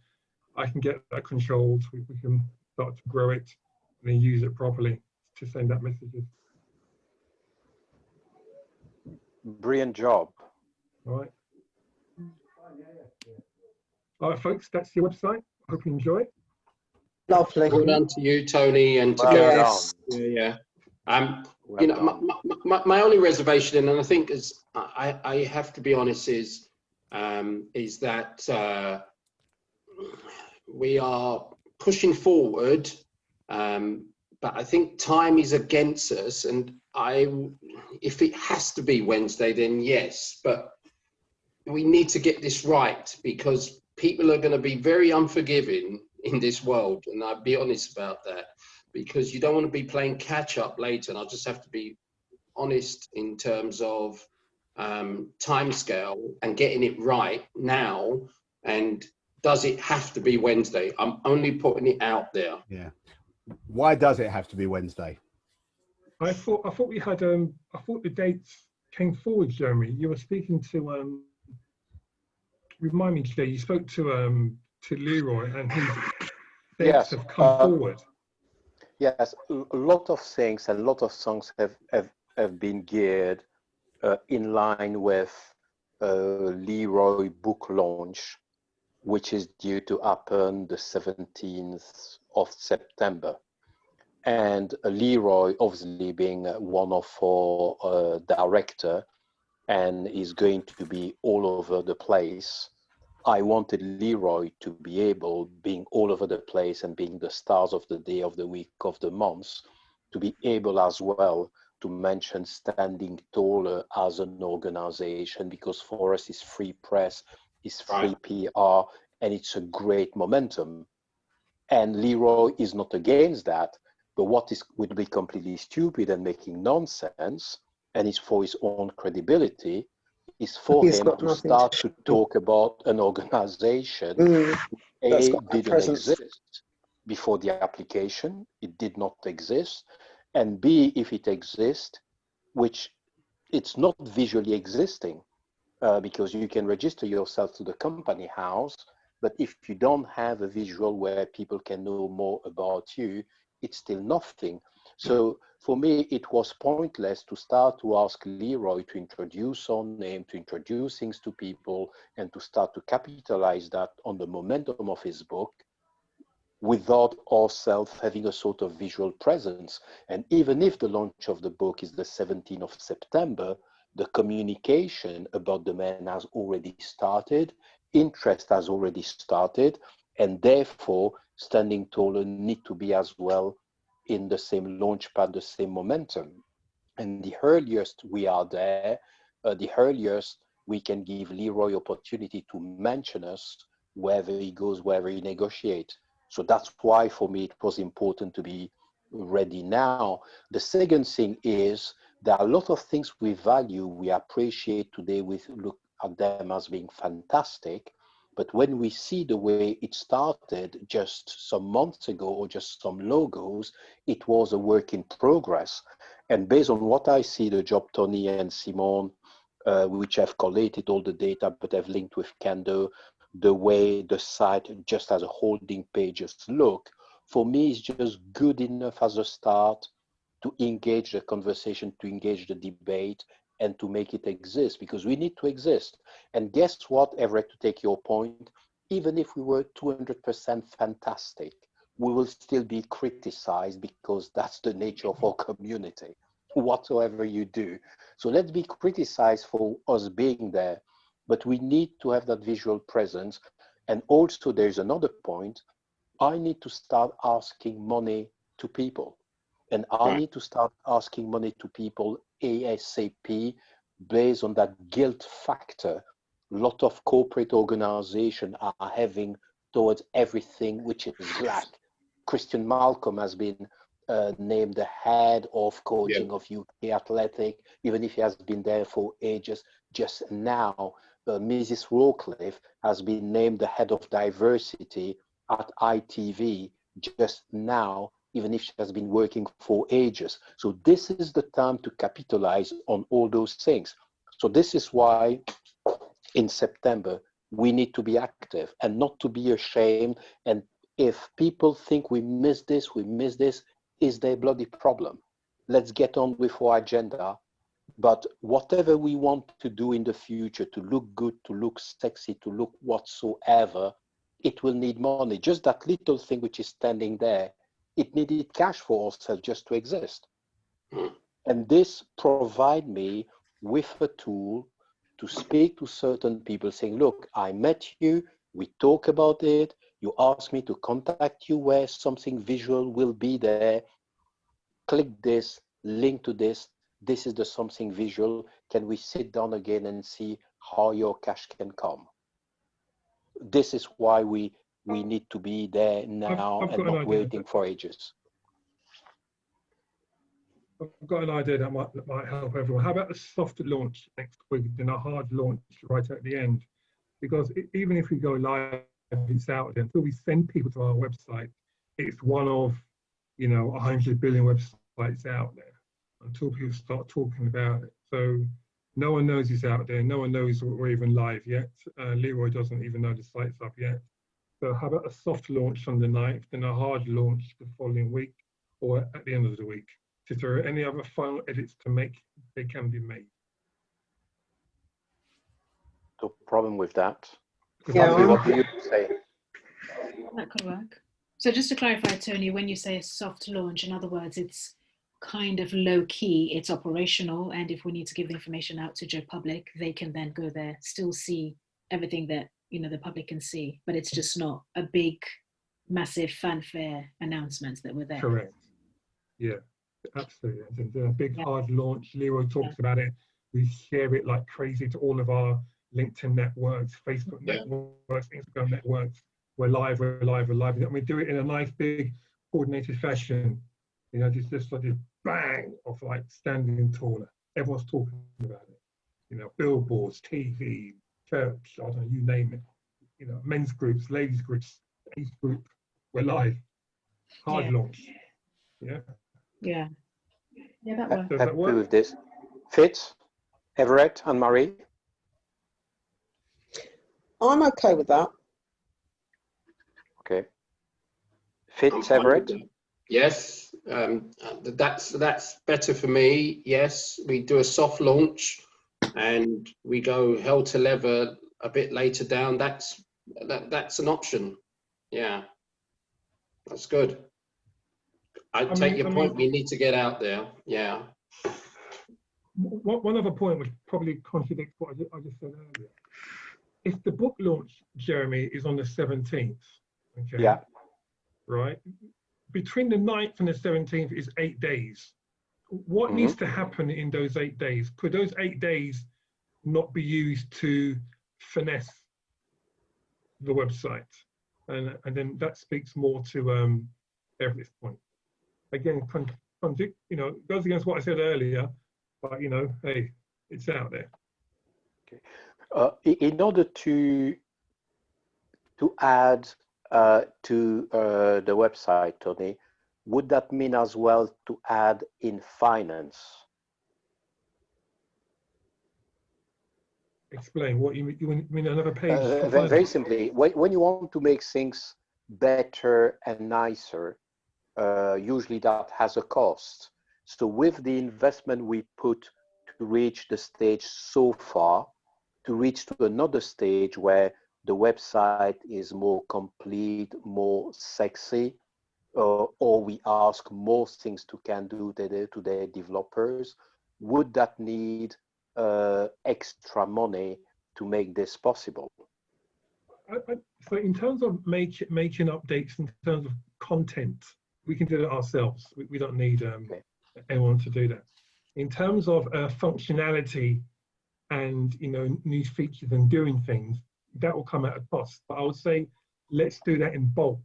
I can get that controlled. We can start to grow it and then use it properly to send out messages. Brilliant job. All right. All right, folks, that's your website. I hope you enjoy it. Lovely. Well done to you, Tony, and to Well Gareth. done. Yeah. Well done. My only reservation, and I think I have to be honest, is that we are pushing forward, but I think time is against us. And if it has to be Wednesday, then yes, but we need to get this right, because people are going to be very unforgiving in this world, and I'll be honest about that, because you don't want to be playing catch up later. And I'll just have to be honest in terms of timescale and getting it right now. And does it have to be Wednesday? I'm only putting it out there. Yeah. Why does it have to be Wednesday? I thought we had I thought the dates came forward, Jeremy. You were speaking to remind me today. You spoke to Leroy, and his dates have come forward. Yes, a lot of things and a lot of songs have been geared in line with Leroy book launch. which is due to happen the 17th of September. And Leroy, obviously being one of our director and is going to be all over the place, I wanted Leroy to be able, being all over the place and being the stars of the day, of the week, of the month, to be able as well to mention Standing Taller as an organization, because for us it's free press, it's free PR, and it's a great momentum. And Leroy is not against that, but what would be completely stupid and making nonsense, and it's for his own credibility, is for him to start to talk about an organization that didn't exist before the application. It did not exist. And B, if it exists, which it's not visually existing, because you can register yourself to the company house, but if you don't have a visual where people can know more about you, it's still nothing. So for me, it was pointless to start to ask Leroy to introduce our name, to introduce things to people, and to start to capitalize that on the momentum of his book, without ourselves having a sort of visual presence. And even if the launch of the book is the 17th of September, the communication about the man has already started, interest has already started, and therefore Standing Taller need to be as well in the same launch pad, the same momentum. And the earliest we are there, the earliest we can give Leroy opportunity to mention us wherever he goes, wherever he negotiates. So that's why for me it was important to be ready now. The second thing is there are a lot of things we value, we appreciate today, we look at them as being fantastic. But when we see the way it started just some months ago, or just some logos, it was a work in progress. And based on what I see, the job Tony and Simon, which have collated all the data, but have linked with Kendo, the way the site just as a holding pages look, for me is just good enough as a start to engage the conversation, to engage the debate, and to make it exist, because we need to exist. And guess what, Everett, to take your point, even if we were 200% fantastic, we will still be criticized, because that's the nature of our community, whatsoever you do. So let's be criticized for us being there, but we need to have that visual presence. And also there's another point, I need to start asking money to people. And I need to start asking money to people ASAP, based on that guilt factor a lot of corporate organizations are having towards everything which is black. Christian Malcolm has been named the head of coaching of UK Athletic, even if he has been there for ages. Just now, Mrs. Rawcliffe has been named the head of diversity at ITV just now, even if she has been working for ages. So this is the time to capitalize on all those things. So this is why in September, we need to be active and not to be ashamed. And if people think we miss this, is their bloody problem. Let's get on with our agenda. But whatever we want to do in the future, to look good, to look sexy, to look whatsoever, it will need money. Just that little thing which is standing there, it needed cash for ourselves just to exist. And this provide me with a tool to speak to certain people saying, look, I met you, we talk about it, you asked me to contact you where something visual will be there, click this, link to this, this is the something visual, can we sit down again and see how your cash can come? This is why we need to be there now and not waiting for ages. I've got an idea that might help everyone. How about a soft launch next week and a hard launch right at the end? Because even if we go live, it's out there. Until we send people to our website, it's one of, 100 billion websites out there. Until people start talking about it, so no one knows it's out there. No one knows we're even live yet. Leroy doesn't even know the site's up yet. So how about a soft launch on the 9th, then a hard launch the following week, or at the end of the week? If there are any other final edits to make, they can be made. No problem with that. Yeah, Sophie, what do you say? That could work. So just to clarify, Tony, when you say a soft launch, in other words, it's kind of low key, it's operational, and if we need to give the information out to Joe Public, they can then go there, still see everything that the public can see, but it's just not a big, massive fanfare announcement that we're there. Correct. Yeah, absolutely. It's a big hard launch. Leroy talks about it. We share it like crazy to all of our LinkedIn networks, Facebook networks, Instagram networks. We're live. And we do it in a nice, big, coordinated fashion. Just like a bang of like standing taller. Everyone's talking about it. Billboards, TV, church, I don't know, you name it. Men's groups, ladies groups, age group. We're live. Hard launch. Yeah. Yeah, that works. Does that Happy work? with this. Fitz, Everett, and Marie. I'm okay with that. Okay. I'm Fitz, fine with Everett. that. Yes, that's better for me. Yes, we do a soft launch, and we go hell to leather a bit later down. That's an option. Yeah, that's good. I take your point. We need to get out there. Yeah. One other point which probably contradicts what I just said earlier. If the book launch, Jeremy, is on the 17th, okay? Yeah. Right? Between the 9th and the 17th is 8 days. What needs to happen in those 8 days? Could those 8 days not be used to finesse the website? And then that speaks more to Everett's point. Again, goes against what I said earlier, but hey, it's out there. Okay. In order to add to the website, Tony, would that mean as well to add in finance? Explain what you mean. Another page? Very simply, when you want to make things better and nicer, usually that has a cost. So with the investment we put to reach the stage so far, to reach to another stage where the website is more complete, more sexy, or we ask more things to can do to their developers, would that need extra money to make this possible? So in terms of making updates, in terms of content, we can do it ourselves. We don't need anyone to do that. In terms of functionality and new features and doing things, that will come at a cost. But I would say let's do that in bulk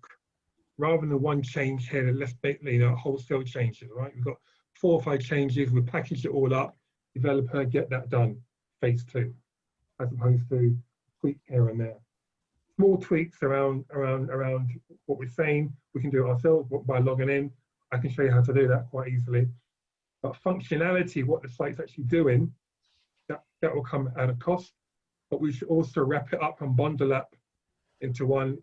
rather than one change here. Let's make wholesale changes. Right? We've got 4 or 5 changes. We package it all up. Developer, get that done. Phase 2, as opposed to tweak here and there. Small tweaks around what we're saying, we can do it ourselves by logging in. I can show you how to do that quite easily. But functionality, what the site's actually doing, that will come at a cost. But we should also wrap it up and bundle up into one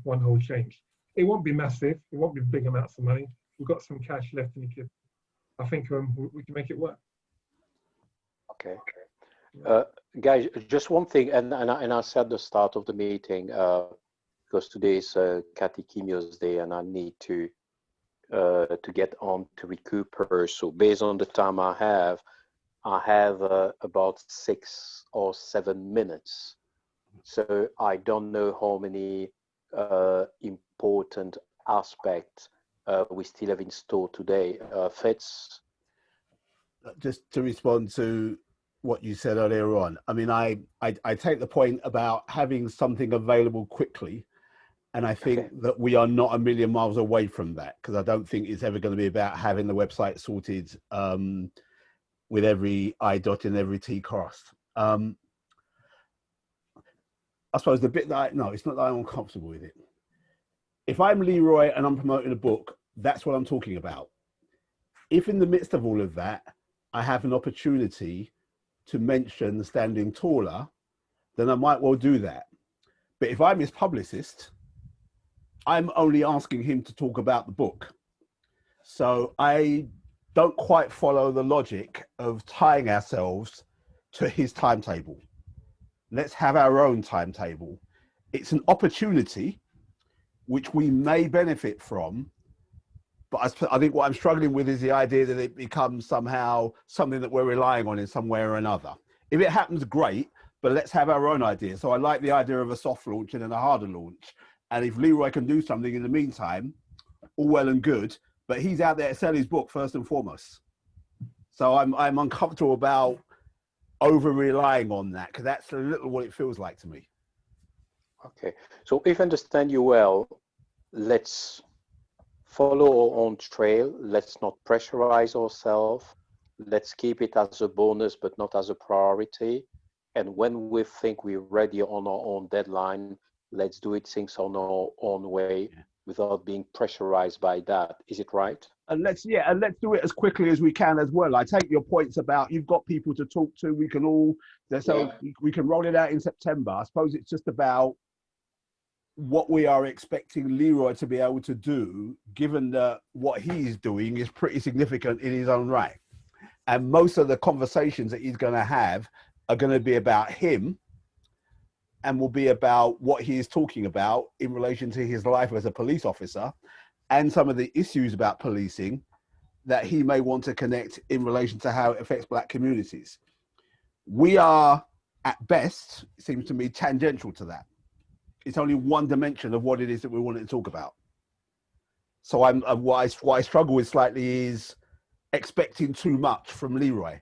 whole change. It won't be massive. It won't be big amounts of money. We've got some cash left in the kit. I think we can make it work. Okay. Guys, just one thing, and I said at the start of the meeting, because today is Kathy Kimio's day, and I need to get on to recoup her. So based on the time I have about 6 or 7 minutes. So I don't know how many important aspects we still have in store today. Fitz? Just to respond to what you said earlier on, I mean, I take the point about having something available quickly, and I think that we are not a million miles away from that, because I don't think it's ever going to be about having the website sorted with every I dotted and every T crossed. I suppose the bit that it's not that I'm uncomfortable with it. If I'm Leroy and I'm promoting a book, that's what I'm talking about. If in the midst of all of that, I have an opportunity to mention standing taller, then I might well do that. But if I'm his publicist, I'm only asking him to talk about the book. So I don't quite follow the logic of tying ourselves to his timetable. Let's have our own timetable. it's an opportunity which we may benefit from. But I think what I'm struggling with is the idea that it becomes somehow something that we're relying on in some way or another. If it happens, great, but let's have our own idea. So I like the idea of a soft launch and then a harder launch. And if Leroy can do something in the meantime, all well and good, but he's out there to sell his book first and foremost. So I'm uncomfortable about over relying on that, because that's a little what it feels like to me. Okay, so if I understand you well, let's follow our own trail. Let's not pressurize ourselves. Let's keep it as a bonus, but not as a priority. And when we think we're ready on our own deadline, let's do it things on our own way without being pressurized by that. Is it right? And let's do it as quickly as we can as well. I take your points about you've got people to talk to. We can all, so we can roll it out in September. I suppose it's just about what we are expecting Leroy to be able to do, given that what he's doing is pretty significant in his own right. And most of the conversations that he's going to have are going to be about him and will be about what he is talking about in relation to his life as a police officer and some of the issues about policing that he may want to connect in relation to how it affects Black communities. We are, at best, it seems to me, tangential to that. It's only one dimension of what it is that we want to talk about. So what I struggle with slightly is expecting too much from Leroy,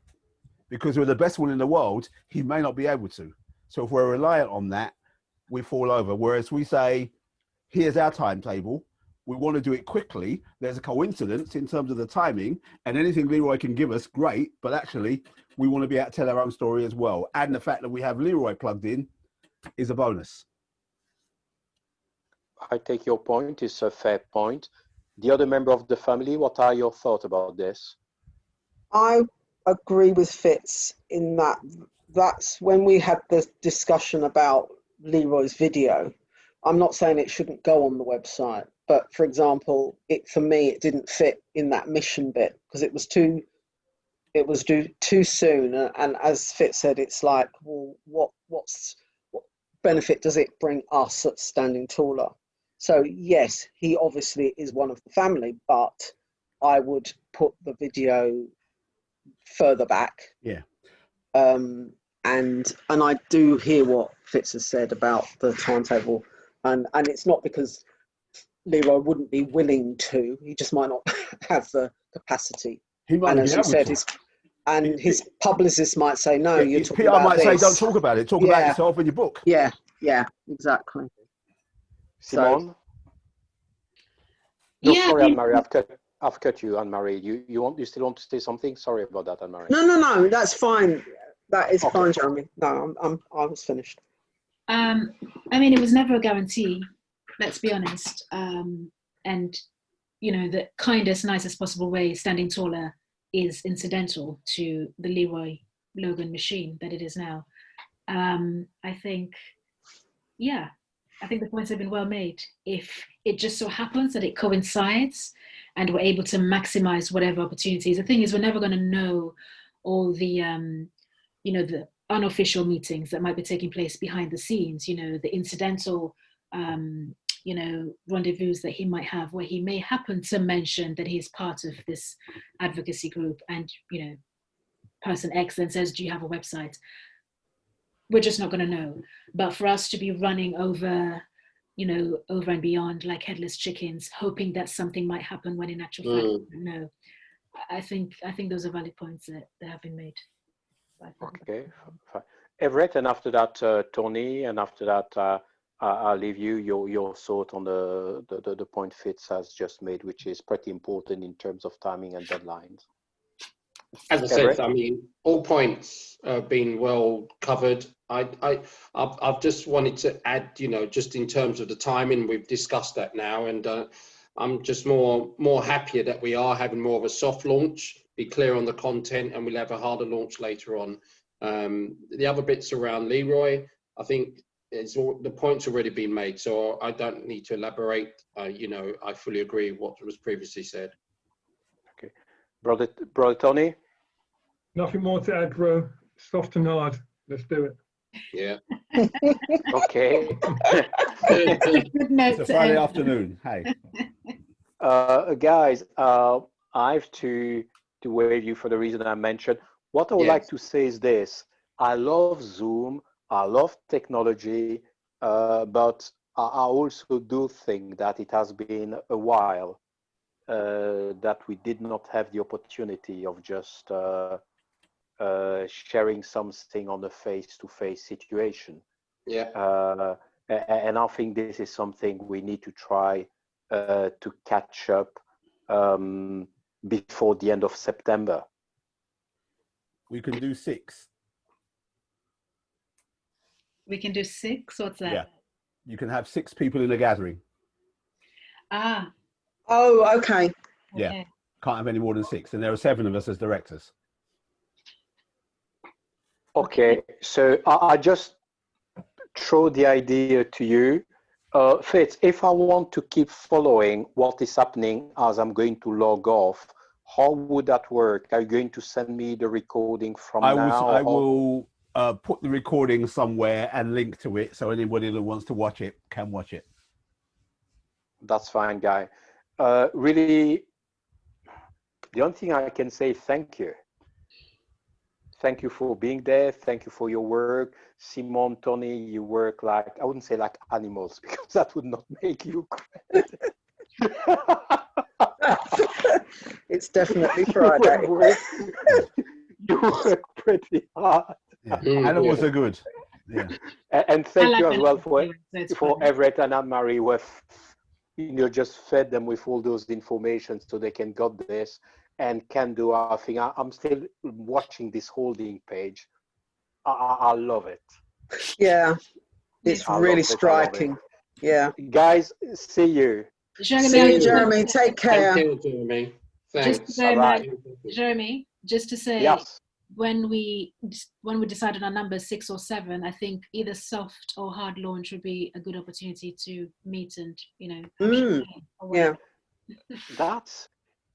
because we're the best one in the world, he may not be able to. So if we're reliant on that, we fall over. Whereas we say, here's our timetable, we want to do it quickly. There's a coincidence in terms of the timing, and anything Leroy can give us, great. But actually, we want to be able to tell our own story as well. And the fact that we have Leroy plugged in is a bonus. I take your point. It's a fair point. The other member of the family, what are your thoughts about this? I agree with Fitz in that that's when we had the discussion about Leroy's video. I'm not saying it shouldn't go on the website, but for example, for me, it didn't fit in that mission bit because it was too soon. And as Fitz said, it's like, well, what benefit does it bring us at Standing Taller? So yes, he obviously is one of the family, but I would put the video further back. Yeah. And I do hear what Fitz has said about the timetable, and it's not because Leroy wouldn't be willing to; he just might not have the capacity. He might, and as you said, his publicist might say, "No, yeah, you're talking PR about might this." say, "Don't talk about it. Talk about yourself in your book." Yeah, exactly. Simone? No, sorry, Anne-Marie, I've cut you, Anne-Marie. You still want to say something? Sorry about that, Anne-Marie. No, that's fine. That is fine, Jeremy. No, I was finished. I mean, it was never a guarantee, let's be honest. And, you know, the kindest, nicest possible way, Standing Taller is incidental to the Leroy Logan machine that it is now. I think the points have been well made. If it just so happens that it coincides and we're able to maximize whatever opportunities, the thing is, we're never going to know all the, the unofficial meetings that might be taking place behind the scenes, the incidental, rendezvous that he might have where he may happen to mention that he's part of this advocacy group and, person X then says, do you have a website? We're just not going to know. But for us to be running over and beyond like headless chickens, hoping that something might happen when in actual fact, no. I think those are valid points that have been made. Okay, fine. Everett, and after that, Tony, and after that, I'll leave you your thought on the point Fitz has just made, which is pretty important in terms of timing and deadlines. As I said, I mean, all points have been well covered. I've just wanted to add, just in terms of the timing, we've discussed that now, and I'm just more happier that we are having more of a soft launch, be clear on the content, and we'll have a harder launch later on. The other bits around Leroy, I think the point's already been made, so I don't need to elaborate. I fully agree with what was previously said. Okay, brother Tony. Nothing more to add, bro. Soft and hard. Let's do it. Yeah. Okay. Good note It's a to Friday end on. afternoon. Hey, Guys, I have to waive you for the reason I mentioned. What I would like Yes. to say is this: I love Zoom, I love technology, but I also do think that it has been a while that we did not have the opportunity of just sharing something on a face-to-face situation. Yeah. And I think this is something we need to try to catch up before the end of September. we can do 6. We can do 6. What's that? Yeah. You can have 6 people in a gathering. Ah, Oh, okay. Yeah. okay. Can't have any more than 6, and there are 7 of us as directors. Okay, so I just throw the idea to you. Fitz, if I want to keep following what is happening as I'm going to log off, how would that work? Are you going to send me the recording from now? I will put the recording somewhere and link to it, so anybody that wants to watch it can watch it. That's fine, Guy. Really, the only thing I can say, thank you. Thank you for being there. Thank you for your work. Simon, Tony, you work like, I wouldn't say like animals, because that would not make you great. It's definitely Friday. You work pretty hard. Yeah. Mm, Animals yeah. are good. Yeah. And thank you as well for for Everett and Anne-Marie who have, just fed them with all those information so they can got this and can do our thing. I'm still watching this holding page. I love it. Yeah, it's I really love it, I love it. striking. Yeah. Guys, see you. See you, Jeremy. Take care. Thank you, Jeremy. Thanks. Just to say, Bye-bye. Jeremy, just to say, Yes. when we decided on numbers 6 or 7, I think either soft or hard launch would be a good opportunity to meet and Yeah. That's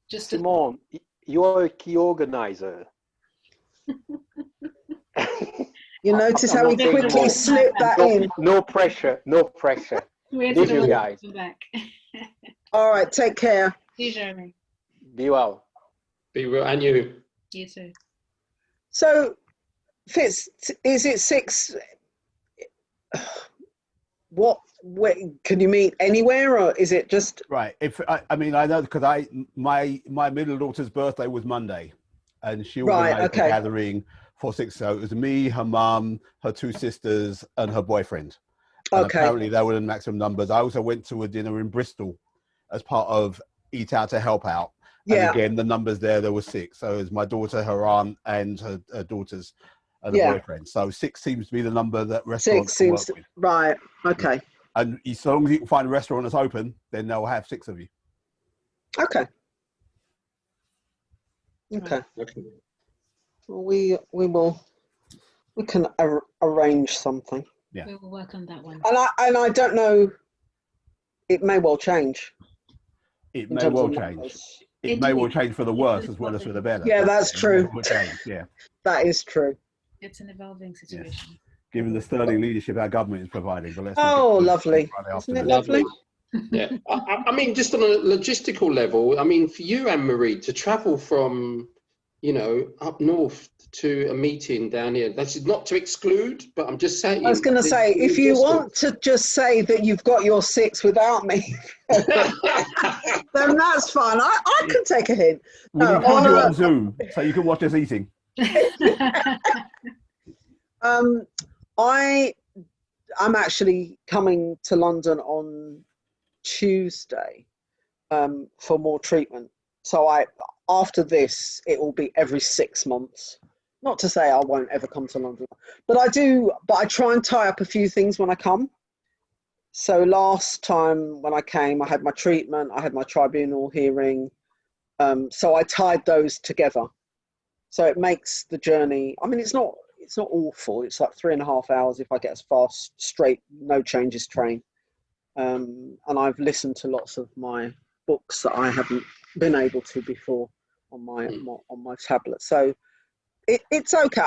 just Simone. You are a key organizer. You notice I'm how he not saying quickly more. slipped that in. No pressure. No pressure. Leave you guys. back. All right, take care. See you, Jeremy. Be well. Be real, and you. You too. So, Fitz, is it 6? Where, can you meet anywhere, or is it just Right. If I mean, I know because my middle daughter's birthday was Monday, and she Right, organised okay. a gathering for 6. So it was me, her mum, her 2 sisters, and her boyfriend. And okay? apparently they were the maximum numbers. I also went to a dinner in Bristol as part of Eat Out to Help Out. And Yeah, again, the numbers there were 6. So it was my daughter, her aunt, and her daughters, and the Yeah. boyfriend. So 6 seems to be the number that restaurants 6 can work seems to, with. right. Okay, And as long as you can find a restaurant that's open, then they'll have 6 of you. okay, okay. Okay. Well, we can arrange something, Yeah. We will work on that one. and I don't know. It may well change. It in may terms well of change. numbers. It may well change for the worse as well as for the better. Yeah, that's It true. may well change, yeah. That is true. It's an evolving situation. Given the sterling leadership our government is providing. But let's not get Oh, to Lovely. Friday Isn't it afternoon. lovely? Yeah. I mean, just on a logistical level, I mean, for you, Anne-Marie, to travel from, up north to a meeting down here, that's not to exclude, but I'm just saying. I was going to say, if you want to just say that you've got your 6 without me, then that's fine. I can take a hint. We No, need to put you on Zoom so you can watch us eating. I'm actually coming to London on Tuesday for more treatment. So after this, it will be every 6 months. Not to say I won't ever come to London, but I try and tie up a few things when I come. So last time when I came, I had my treatment, I had my tribunal hearing. So I tied those together. So it makes the journey, I mean, it's not awful. It's like 3.5 hours if I get as fast, straight, no changes train. And I've listened to lots of my books that I haven't been able to before on my tablet. So it's okay.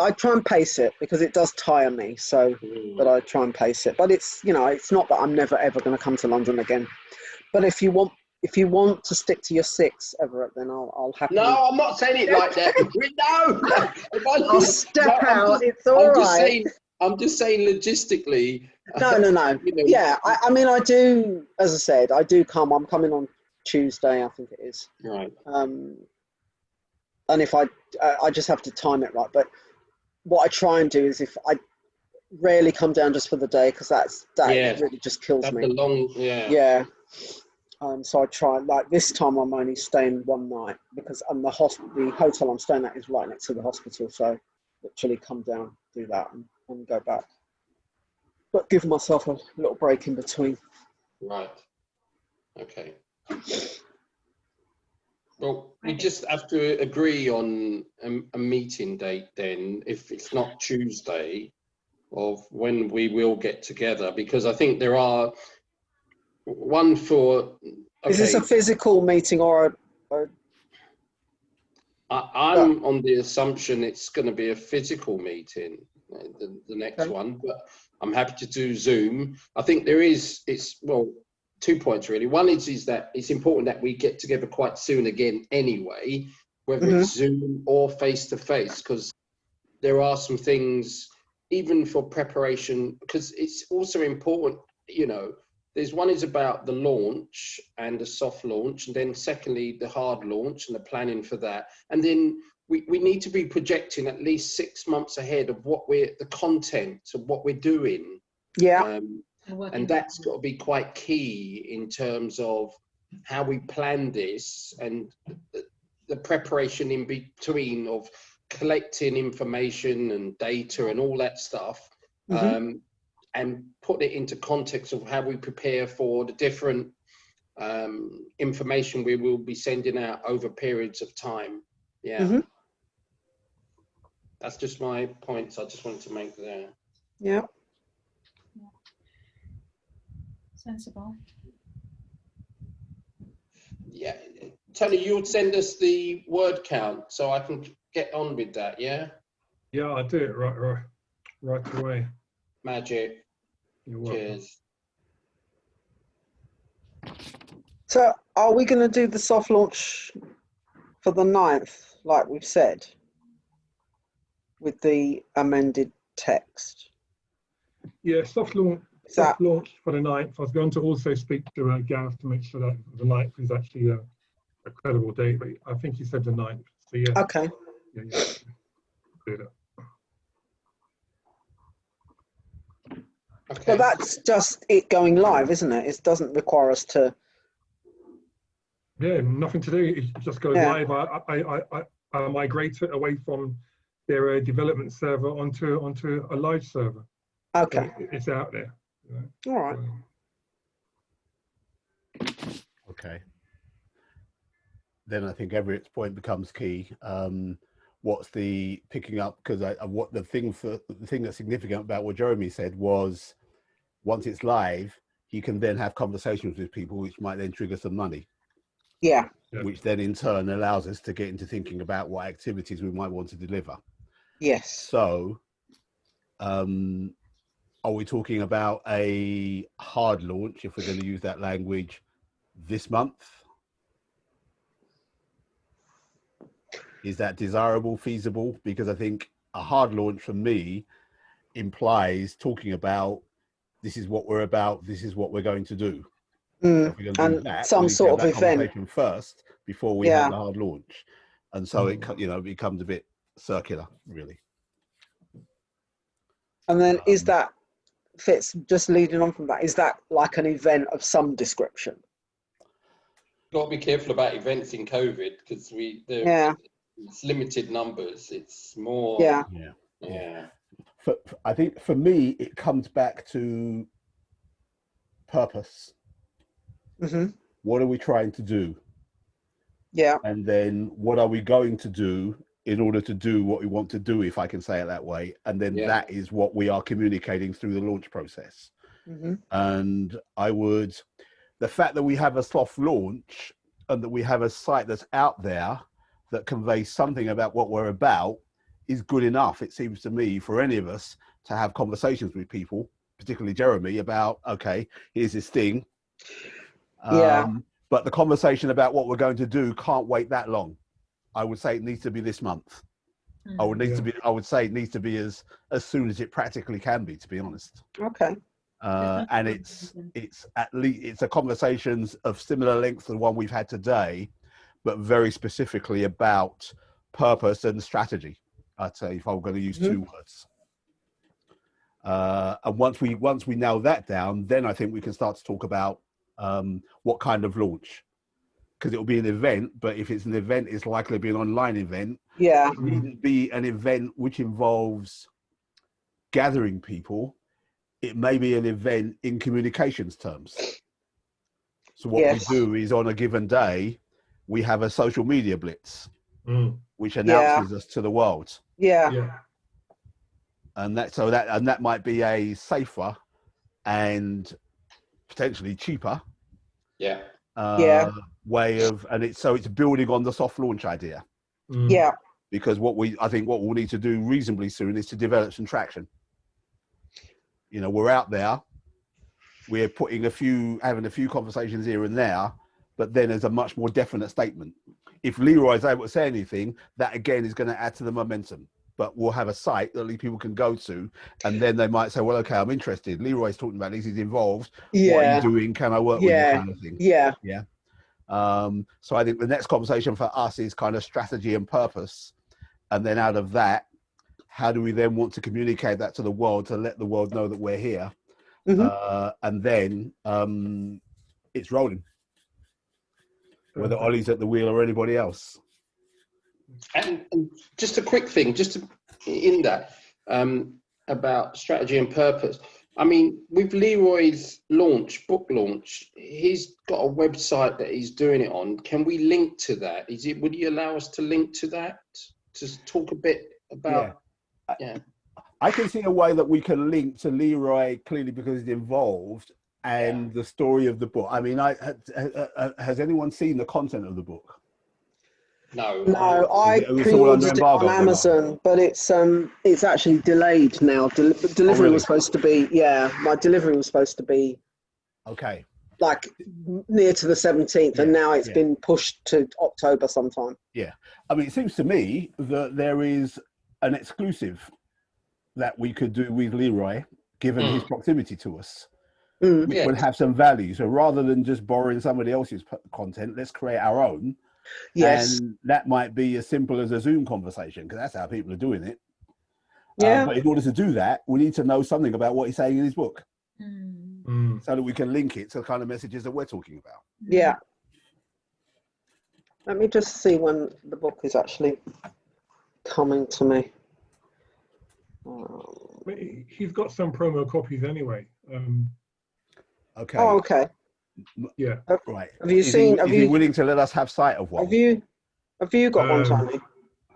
I try and pace it because it does tire me. So, but I try and pace it. But it's, you know, it's not that I'm never ever going to come to London again. But if you want to stick to your 6, Everett, then I'll happily. No, I'm not saying it like that. No, I'll step out. It's all right. I'm just saying logistically. No. You know. Yeah, I mean, I do. As I said, I do come. I'm coming on Tuesday, I think it is. Right. And if I just have to time it right. But what I try and do is, if I rarely come down just for the day, because that really just kills That's me. the long, Yeah. So I try, like this time I'm only staying one night because the hotel I'm staying at is right next to the hospital. So literally come down, do that and go back. But give myself a little break in between. Right. Okay. Well, we just have to agree on a meeting date then, if it's not Tuesday, of when we will get together, because I think there are one for. Okay, is this a physical meeting or I'm on the assumption it's going to be a physical meeting, the next one, but I'm happy to do Zoom. I think it's 2 points really. One is that it's important that we get together quite soon again anyway, whether it's Zoom or face-to-face, because there are some things, even for preparation, because it's also important, you know, there's one is about the launch and the soft launch, and then secondly, the hard launch and the planning for that. And then we need to be projecting at least 6 months ahead of the content of what we're doing. Yeah. And that's got to be quite key in terms of how we plan this and the preparation in between of collecting information and data and all that stuff. And put it into context of how we prepare for the different information we will be sending out over periods of time. Yeah. That's just my points I just wanted to make there. Yeah. Sensible. Yeah. Tony, you'll send us the word count so I can get on with that, yeah? Yeah, I'll do it right away. Magic. You're welcome. Cheers. So are we going to do the soft launch for the 9th, like we've said, with the amended text? Yeah, soft launch for the 9th. I was going to also speak to Gareth to make sure that the 9th is actually a credible date, but I think he said the 9th. So yeah. Okay. Yeah. Do that. Okay. So that's just it going live, isn't it? It doesn't require us to. Yeah, nothing to do. It just goes live. I migrate it away from their development server onto a live server. Okay. So it's out there. You know? All right. Okay. Then I think Everett's point becomes key. What's the picking up? Because the thing that's significant about what Jeremy said was, once it's live, you can then have conversations with people, which might then trigger some money. Yeah. Which then in turn allows us to get into thinking about what activities we might want to deliver. Yes. So, are we talking about a hard launch, if we're going to use that language, this month? Is that desirable, feasible? Because I think a hard launch for me implies talking about, this is what we're about, this is what we're going to do. So if we're going to do that, some we need to sort have of that event conversation first before we have the hard launch. And so it becomes a bit circular, really. And then is that, Fitz, just leading on from that, is that like an event of some description? Got to be careful about events in COVID because it's limited numbers. It's more. Yeah. I think for me, it comes back to purpose. What are we trying to do? Yeah. And then what are we going to do in order to do what we want to do, if I can say it that way? And then that is what we are communicating through the launch process. And the fact that we have a soft launch and that we have a site that's out there that conveys something about what we're about is good enough, it seems to me, for any of us to have conversations with people, particularly Jeremy, about, okay, here's this thing. Yeah. But the conversation about what we're going to do can't wait that long. I would say it needs to be this month. I would say it needs to be as soon as it practically can be, to be honest. Okay. And it's at least, it's a conversations of similar length to the one we've had today, but very specifically about purpose and strategy. I'd say, if I'm going to use two words. And once we nail that down, then I think we can start to talk about what kind of launch, because it will be an event. But if it's an event, it's likely to be an online event. Yeah. It needn't be an event which involves gathering people. It may be an event in communications terms. So what we do is, on a given day, we have a social media blitz, which announces us to the world. Yeah. And that might be a safer and potentially cheaper way of, and it's building on the soft launch idea. Yeah. Because I think what we'll need to do reasonably soon is to develop some traction. You know, we're out there, we're having a few conversations here and there, but then there's a much more definite statement. If Leroy is able to say anything, that again is going to add to the momentum. But we'll have a site that people can go to, and then they might say, well, okay, I'm interested. Leroy's talking about this, he's involved. What are you doing? Can I work with you, kind of thing? Yeah. So I think the next conversation for us is kind of strategy and purpose. And then out of that, how do we then want to communicate that to the world, to let the world know that we're here? And then it's rolling, whether Ollie's at the wheel or anybody else. And just a quick thing, in that, about strategy and purpose. I mean, with Leroy's book launch, he's got a website that he's doing it on. Can we link to that? Would you allow us to link to that? To talk a bit about, I can see a way that we can link to Leroy, clearly, because he's involved, and the story of the book. I mean, has anyone seen the content of the book? No, I pre-ordered it on Amazon, but it's actually delayed now. Delivery was supposed to be, my delivery was supposed to be like near to the 17th, and now it's been pushed to October sometime. Yeah, I mean, it seems to me that there is an exclusive that we could do with Leroy, given his proximity to us, which would have some value. So rather than just borrowing somebody else's content, let's create our own. Yes. And that might be as simple as a Zoom conversation, because that's how people are doing it. But in order to do that, we need to know something about what he's saying in his book, so that we can link it to the kind of messages that we're talking about. Yeah. Let me just see when the book is actually coming to me. He's got some promo copies anyway. Okay. Oh, okay. Yeah. Right. Have you seen? Is he willing to let us have sight of one? Have you got one, Tony?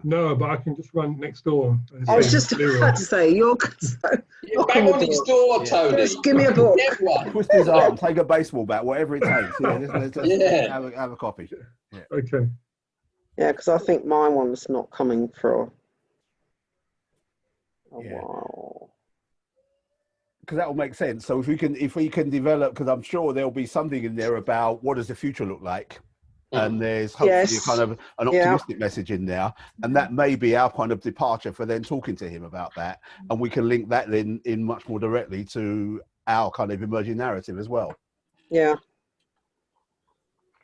No, but I can just run next door. I was just about to say, you're bang on his door, Tony. Just give me a book. Twist his arm, take a baseball bat, whatever it takes. Let's have a copy. Yeah. Okay. Yeah, because I think my one's not coming for a while. Because that will make sense. So if we can develop, because I'm sure there'll be something in there about what does the future look like, and there's hopefully kind of an optimistic message in there, and that may be our kind of departure for then talking to him about that, and we can link that then in much more directly to our kind of emerging narrative as well. Yeah,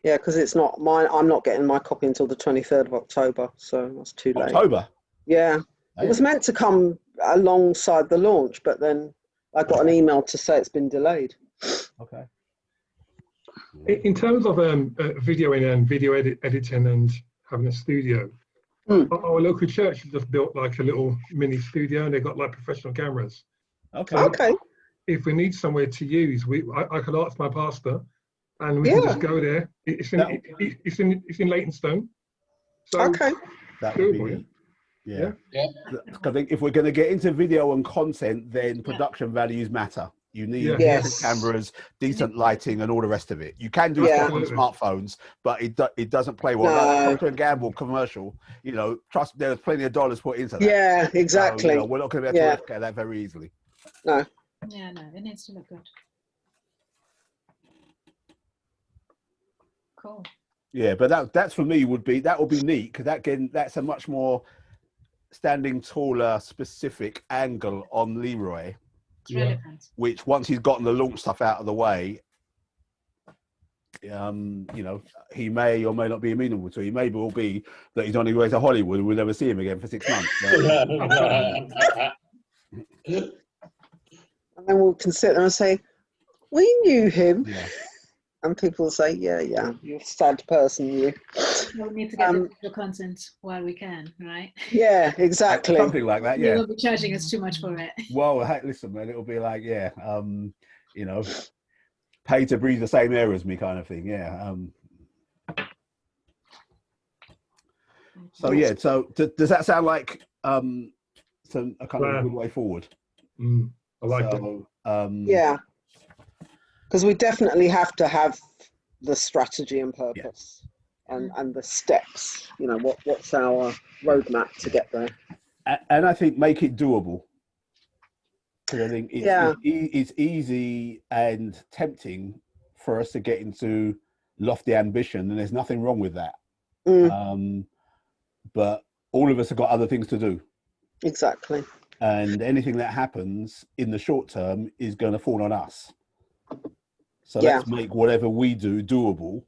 because it's not mine. I'm not getting my copy until the 23rd of October, so that's too late. October? Yeah, it was meant to come alongside the launch, but then I got an email to say it's been delayed. Okay. In terms of videoing and video editing and having a studio, our local church just built like a little mini studio, and they've got like professional cameras. Okay. Okay. If we need somewhere to use, I could ask my pastor, and we can just go there. It's in Leytonstone. So okay. That would be, yeah. I think if we're going to get into video and content, then production values matter. You need Yeah. decent Yes. cameras, decent lighting, and all the rest of it. You can do Yeah. stuff on smartphones, but it doesn't play well. No. That Procter & Gamble commercial, you know, trust there's plenty of dollars put into that. Yeah, So, exactly. you know, we're not going to be able to Yeah. replicate that very easily. No. Yeah, no, it needs to look good. Cool. Yeah, but that's for me would be neat, because that's a much more standing taller specific angle on Leroy, It's relevant. which once he's gotten the launch stuff out of the way, you know, he may or may not be amenable to. He may well be that he's on his way to Hollywood and we'll never see him again for 6 months. But, And then we can sit there and say, we knew him. yeah. And people will say, yeah, you're a sad person, you. We need to get the content while we can, right? Yeah, exactly. Something like that, They yeah. won't be charging us too much for it. Well, hey, listen, man, it'll be like, you know, pay to breathe the same air as me kind of thing, yeah. So yeah, so does that sound like a kind of good way forward? I like it. Yeah, because we definitely have to have the strategy and purpose and the steps. You know, what's our roadmap to get there? And I think make it doable. Because I think it's easy and tempting for us to get into lofty ambition, and there's nothing wrong with that. But all of us have got other things to do. Exactly. And anything that happens in the short term is going to fall on us. So let's make whatever we do doable,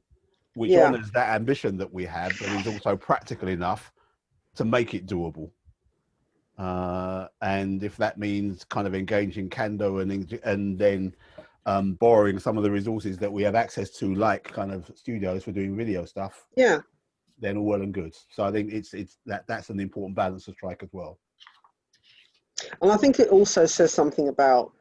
which honors that ambition that we have, but is also practical enough to make it doable. And if that means kind of engaging Kando and then borrowing some of the resources that we have access to, like kind of studios for doing video stuff, then all well and good. So I think that's an important balance to strike as well. And I think it also says something about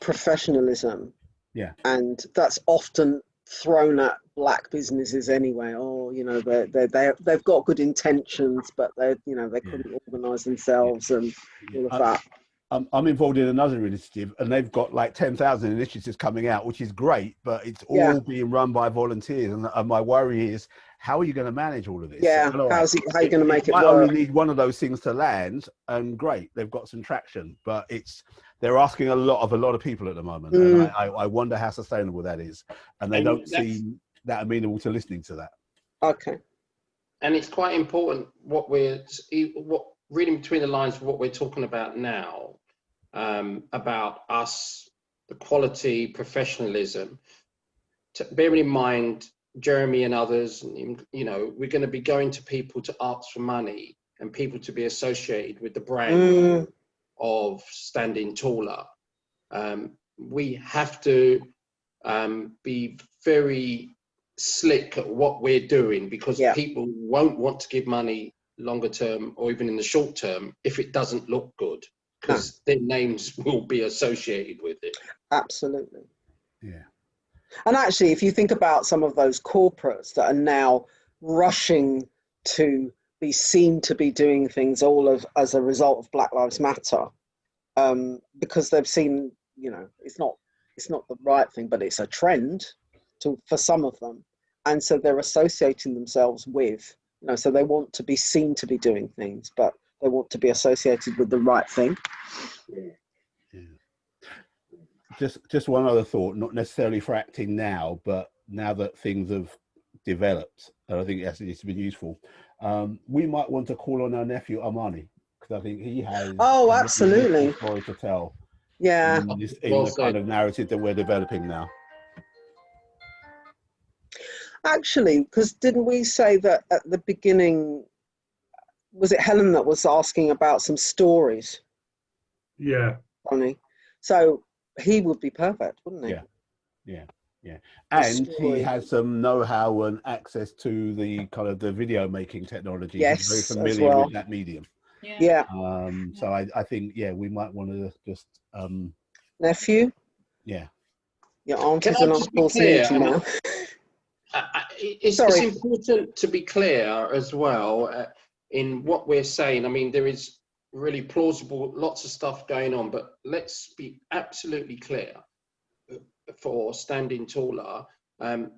professionalism. Yeah. And that's often thrown at black businesses anyway. Oh, you know, they've got good intentions, but they couldn't organise themselves and all of that. I'm involved in another initiative, and they've got like 10,000 initiatives coming out, which is great, but it's all being run by volunteers. And my worry is, how are you going to manage all of this? Yeah, how are you going to make it work? I only need one of those things to land, and great, they've got some traction. But they're asking a lot of people at the moment, and I wonder how sustainable that is. And they don't seem that amenable to listening to that. Okay. And it's quite important what reading between the lines of what we're talking about now, about us, the quality, professionalism. Bearing in mind, Jeremy and others, you know, we're going to be going to people to ask for money and people to be associated with the brand of Standing Taller. We have to be very slick at what we're doing, because people won't want to give money longer term or even in the short term if it doesn't look good, because their names will be associated with it. Absolutely. Yeah. And actually, if you think about some of those corporates that are now rushing to be seen to be doing things as a result of Black Lives Matter, because they've seen, you know, it's not the right thing, but it's a trend for some of them. And so they're associating themselves with, you know, so they want to be seen to be doing things, but they want to be associated with the right thing. Yeah. Just one other thought, not necessarily for acting now, but now that things have developed, and I think it has to be useful. We might want to call on our nephew Armani, because I think he has a absolutely story to tell. Yeah. In the kind of narrative that we're developing now. Actually, because didn't we say that at the beginning, was it Helen that was asking about some stories? Yeah. Funny. So he would be perfect, wouldn't he? Yeah. And he has some know-how and access to the kind of the video making technology. Yes, He's very familiar with that medium. Yeah. So I think, we might want to just... Nephew? Yeah. Your aunties and uncles need you now. It's important to be clear as well in what we're saying. I mean, there is really plausible, lots of stuff going on, but let's be absolutely clear for Standing Taller,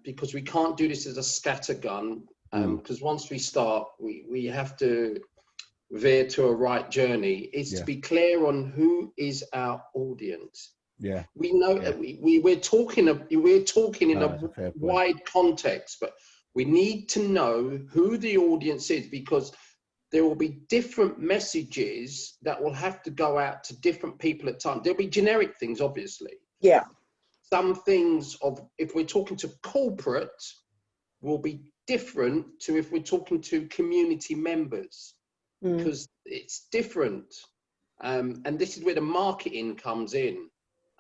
because we can't do this as a scattergun, because once we start, we have to veer to a right journey, is to be clear on who is our audience. Yeah. We know that we're talking in a wide context, but we need to know who the audience is, because there will be different messages that will have to go out to different people at times. There'll be generic things, obviously. Yeah. Some things if we're talking to corporate, will be different to if we're talking to community members, because it's different. And this is where the marketing comes in.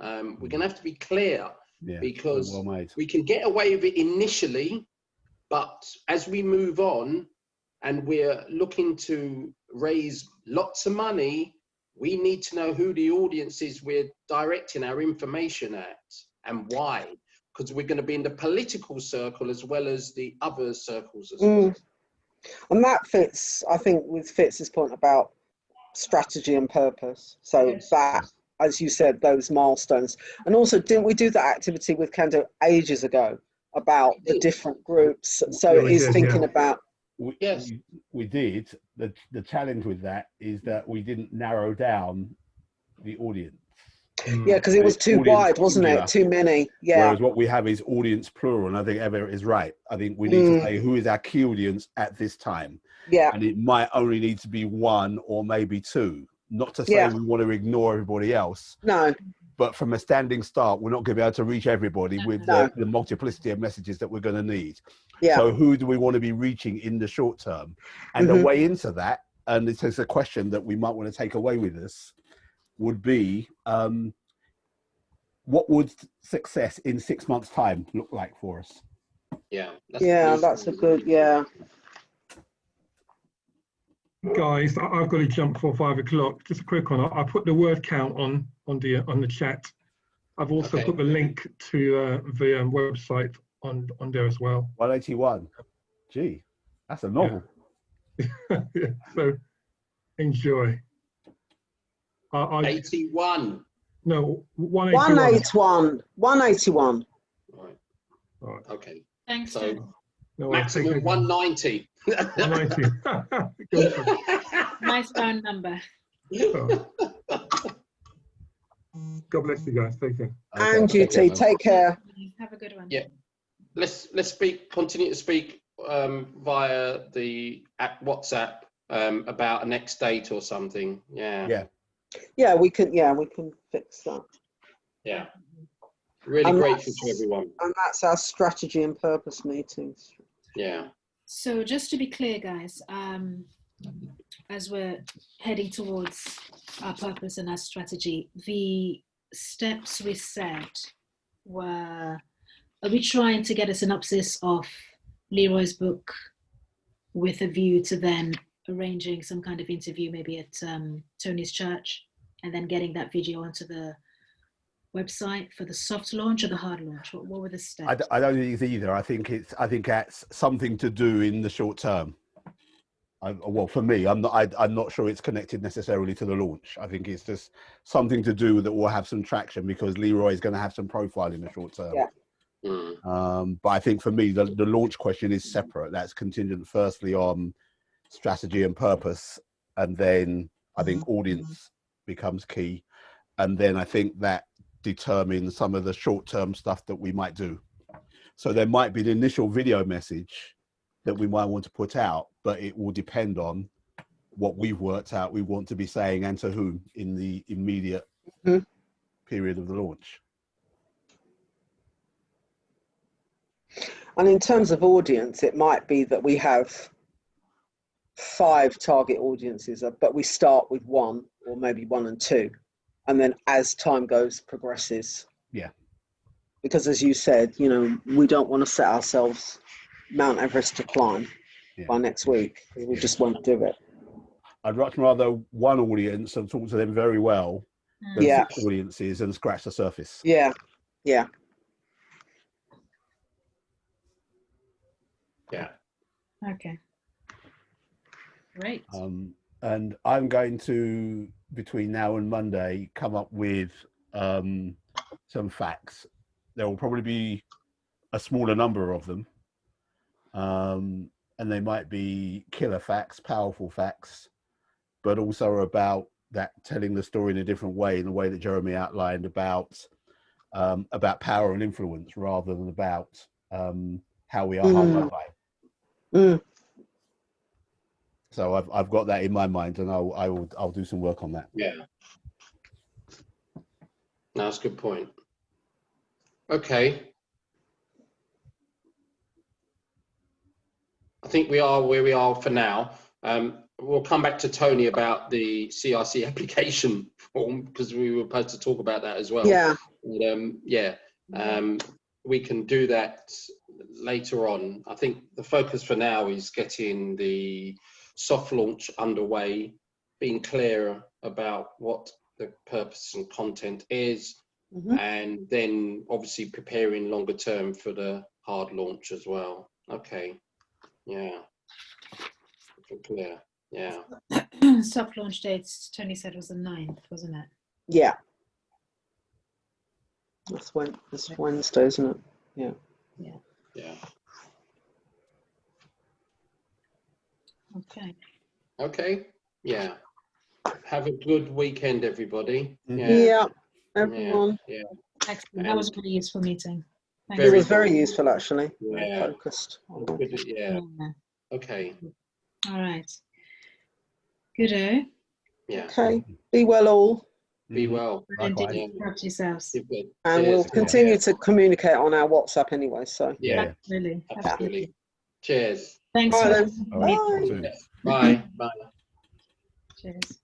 We're going to have to be clear, because we can get away with it initially, but as we move on and we're looking to raise lots of money, we need to know who the audience is we're directing our information at and why, because we're going to be in the political circle as well as the other circles as well. And that fits, I think, with Fitz's point about strategy and purpose. So that, as you said, those milestones. And also, didn't we do that activity with Kendo ages ago about the different groups? So it is thinking about. We did. The challenge with that is that we didn't narrow down the audience. Yeah, because it was too wide, wasn't it? Too many. Yeah. Whereas what we have is audience plural, and I think Everett is right. I think we need to say who is our key audience at this time. Yeah. And it might only need to be one or maybe two. Not to say we want to ignore everybody else. No. But from a standing start, we're not going to be able to reach everybody with the multiplicity of messages that we're going to need. Yeah. So who do we want to be reaching in the short term? And the way into that, and this is a question that we might want to take away with us, would be what would success in 6 months' time look like for us? That's a good, Guys, I've got to jump for 5 o'clock. Just a quick one. I put the word count on the chat. I've also put the link to the website on there as well. 181. Gee, that's a novel. So enjoy. 81. No, 181. 181. Right. All right. Okay. Thanks. So No, maximum 190. 190. Nice phone number. God bless you guys. Take care. And you too. Take care. Have a good one. Yeah. Let's continue to speak via the WhatsApp about a next date or something. Yeah, we can fix that. Yeah. Really grateful to everyone. And that's our strategy and purpose meetings. Yeah. So just to be clear, guys, as we're heading towards our purpose and our strategy, the steps we set were, are we trying to get a synopsis of Leroy's book with a view to then arranging some kind of interview, maybe at Tony's church, and then getting that video onto the website for the soft launch or the hard launch? What were the steps? I don't think it's either. I think it's something to do in the short term. Well, for me, I'm not sure it's connected necessarily to the launch. I think it's just something to do that will have some traction, because Leroy is going to have some profile in the short term. Yeah. But I think for me, the launch question is separate. That's contingent firstly on strategy and purpose, and then I think audience becomes key, and then I think that determines some of the short-term stuff that we might do. So there might be the initial video message that we might want to put out, but it will depend on what we've worked out we want to be saying and to whom in the immediate period of the launch. And in terms of audience, it might be that we have 5 target audiences, but we start with 1 or maybe 1 and 2. And then as time progresses. Yeah. Because as you said, we don't want to set ourselves Mount Everest to climb by next week, because we just won't do it. I'd much rather 1 audience and talk to them very well than 6 audiences and scratch the surface. Yeah. Yeah. Okay. Great. and I'm going to, between now and Monday, come up with some facts. There will probably be a smaller number of them, and they might be killer facts, powerful facts, but also about that telling the story in a different way, in the way that Jeremy outlined about power and influence rather than about how we are harmed by it. So I've got that in my mind, and I'll do some work on that. Yeah. No, that's a good point. Okay. I think we are where we are for now. We'll come back to Tony about the CRC application form, because we were supposed to talk about that as well. Yeah. But, we can do that later on. I think the focus for now is getting the soft launch underway, being clear about what the purpose and content is, and then obviously preparing longer term for the hard launch as well. Okay. Yeah. Clear. Yeah. Soft launch dates, Tony said, was the 9th, wasn't it? Yeah. That's Wednesday, isn't it? Yeah. Yeah. Yeah. Okay. Okay. Yeah. Have a good weekend, everybody. Yeah. Everyone. Yeah. Excellent. That was a really useful meeting. Thanks. It was very useful, actually. Yeah. Very focused. Yeah. Okay. All right. Good. Yeah. Okay. Be well, all. Be well. Likewise. Yeah. Help yourselves. And we'll continue to communicate on our WhatsApp anyway. So. Yeah. Absolutely. Absolutely. Cheers. Thanks. All right for then. All right. Bye. Bye. Bye. Cheers.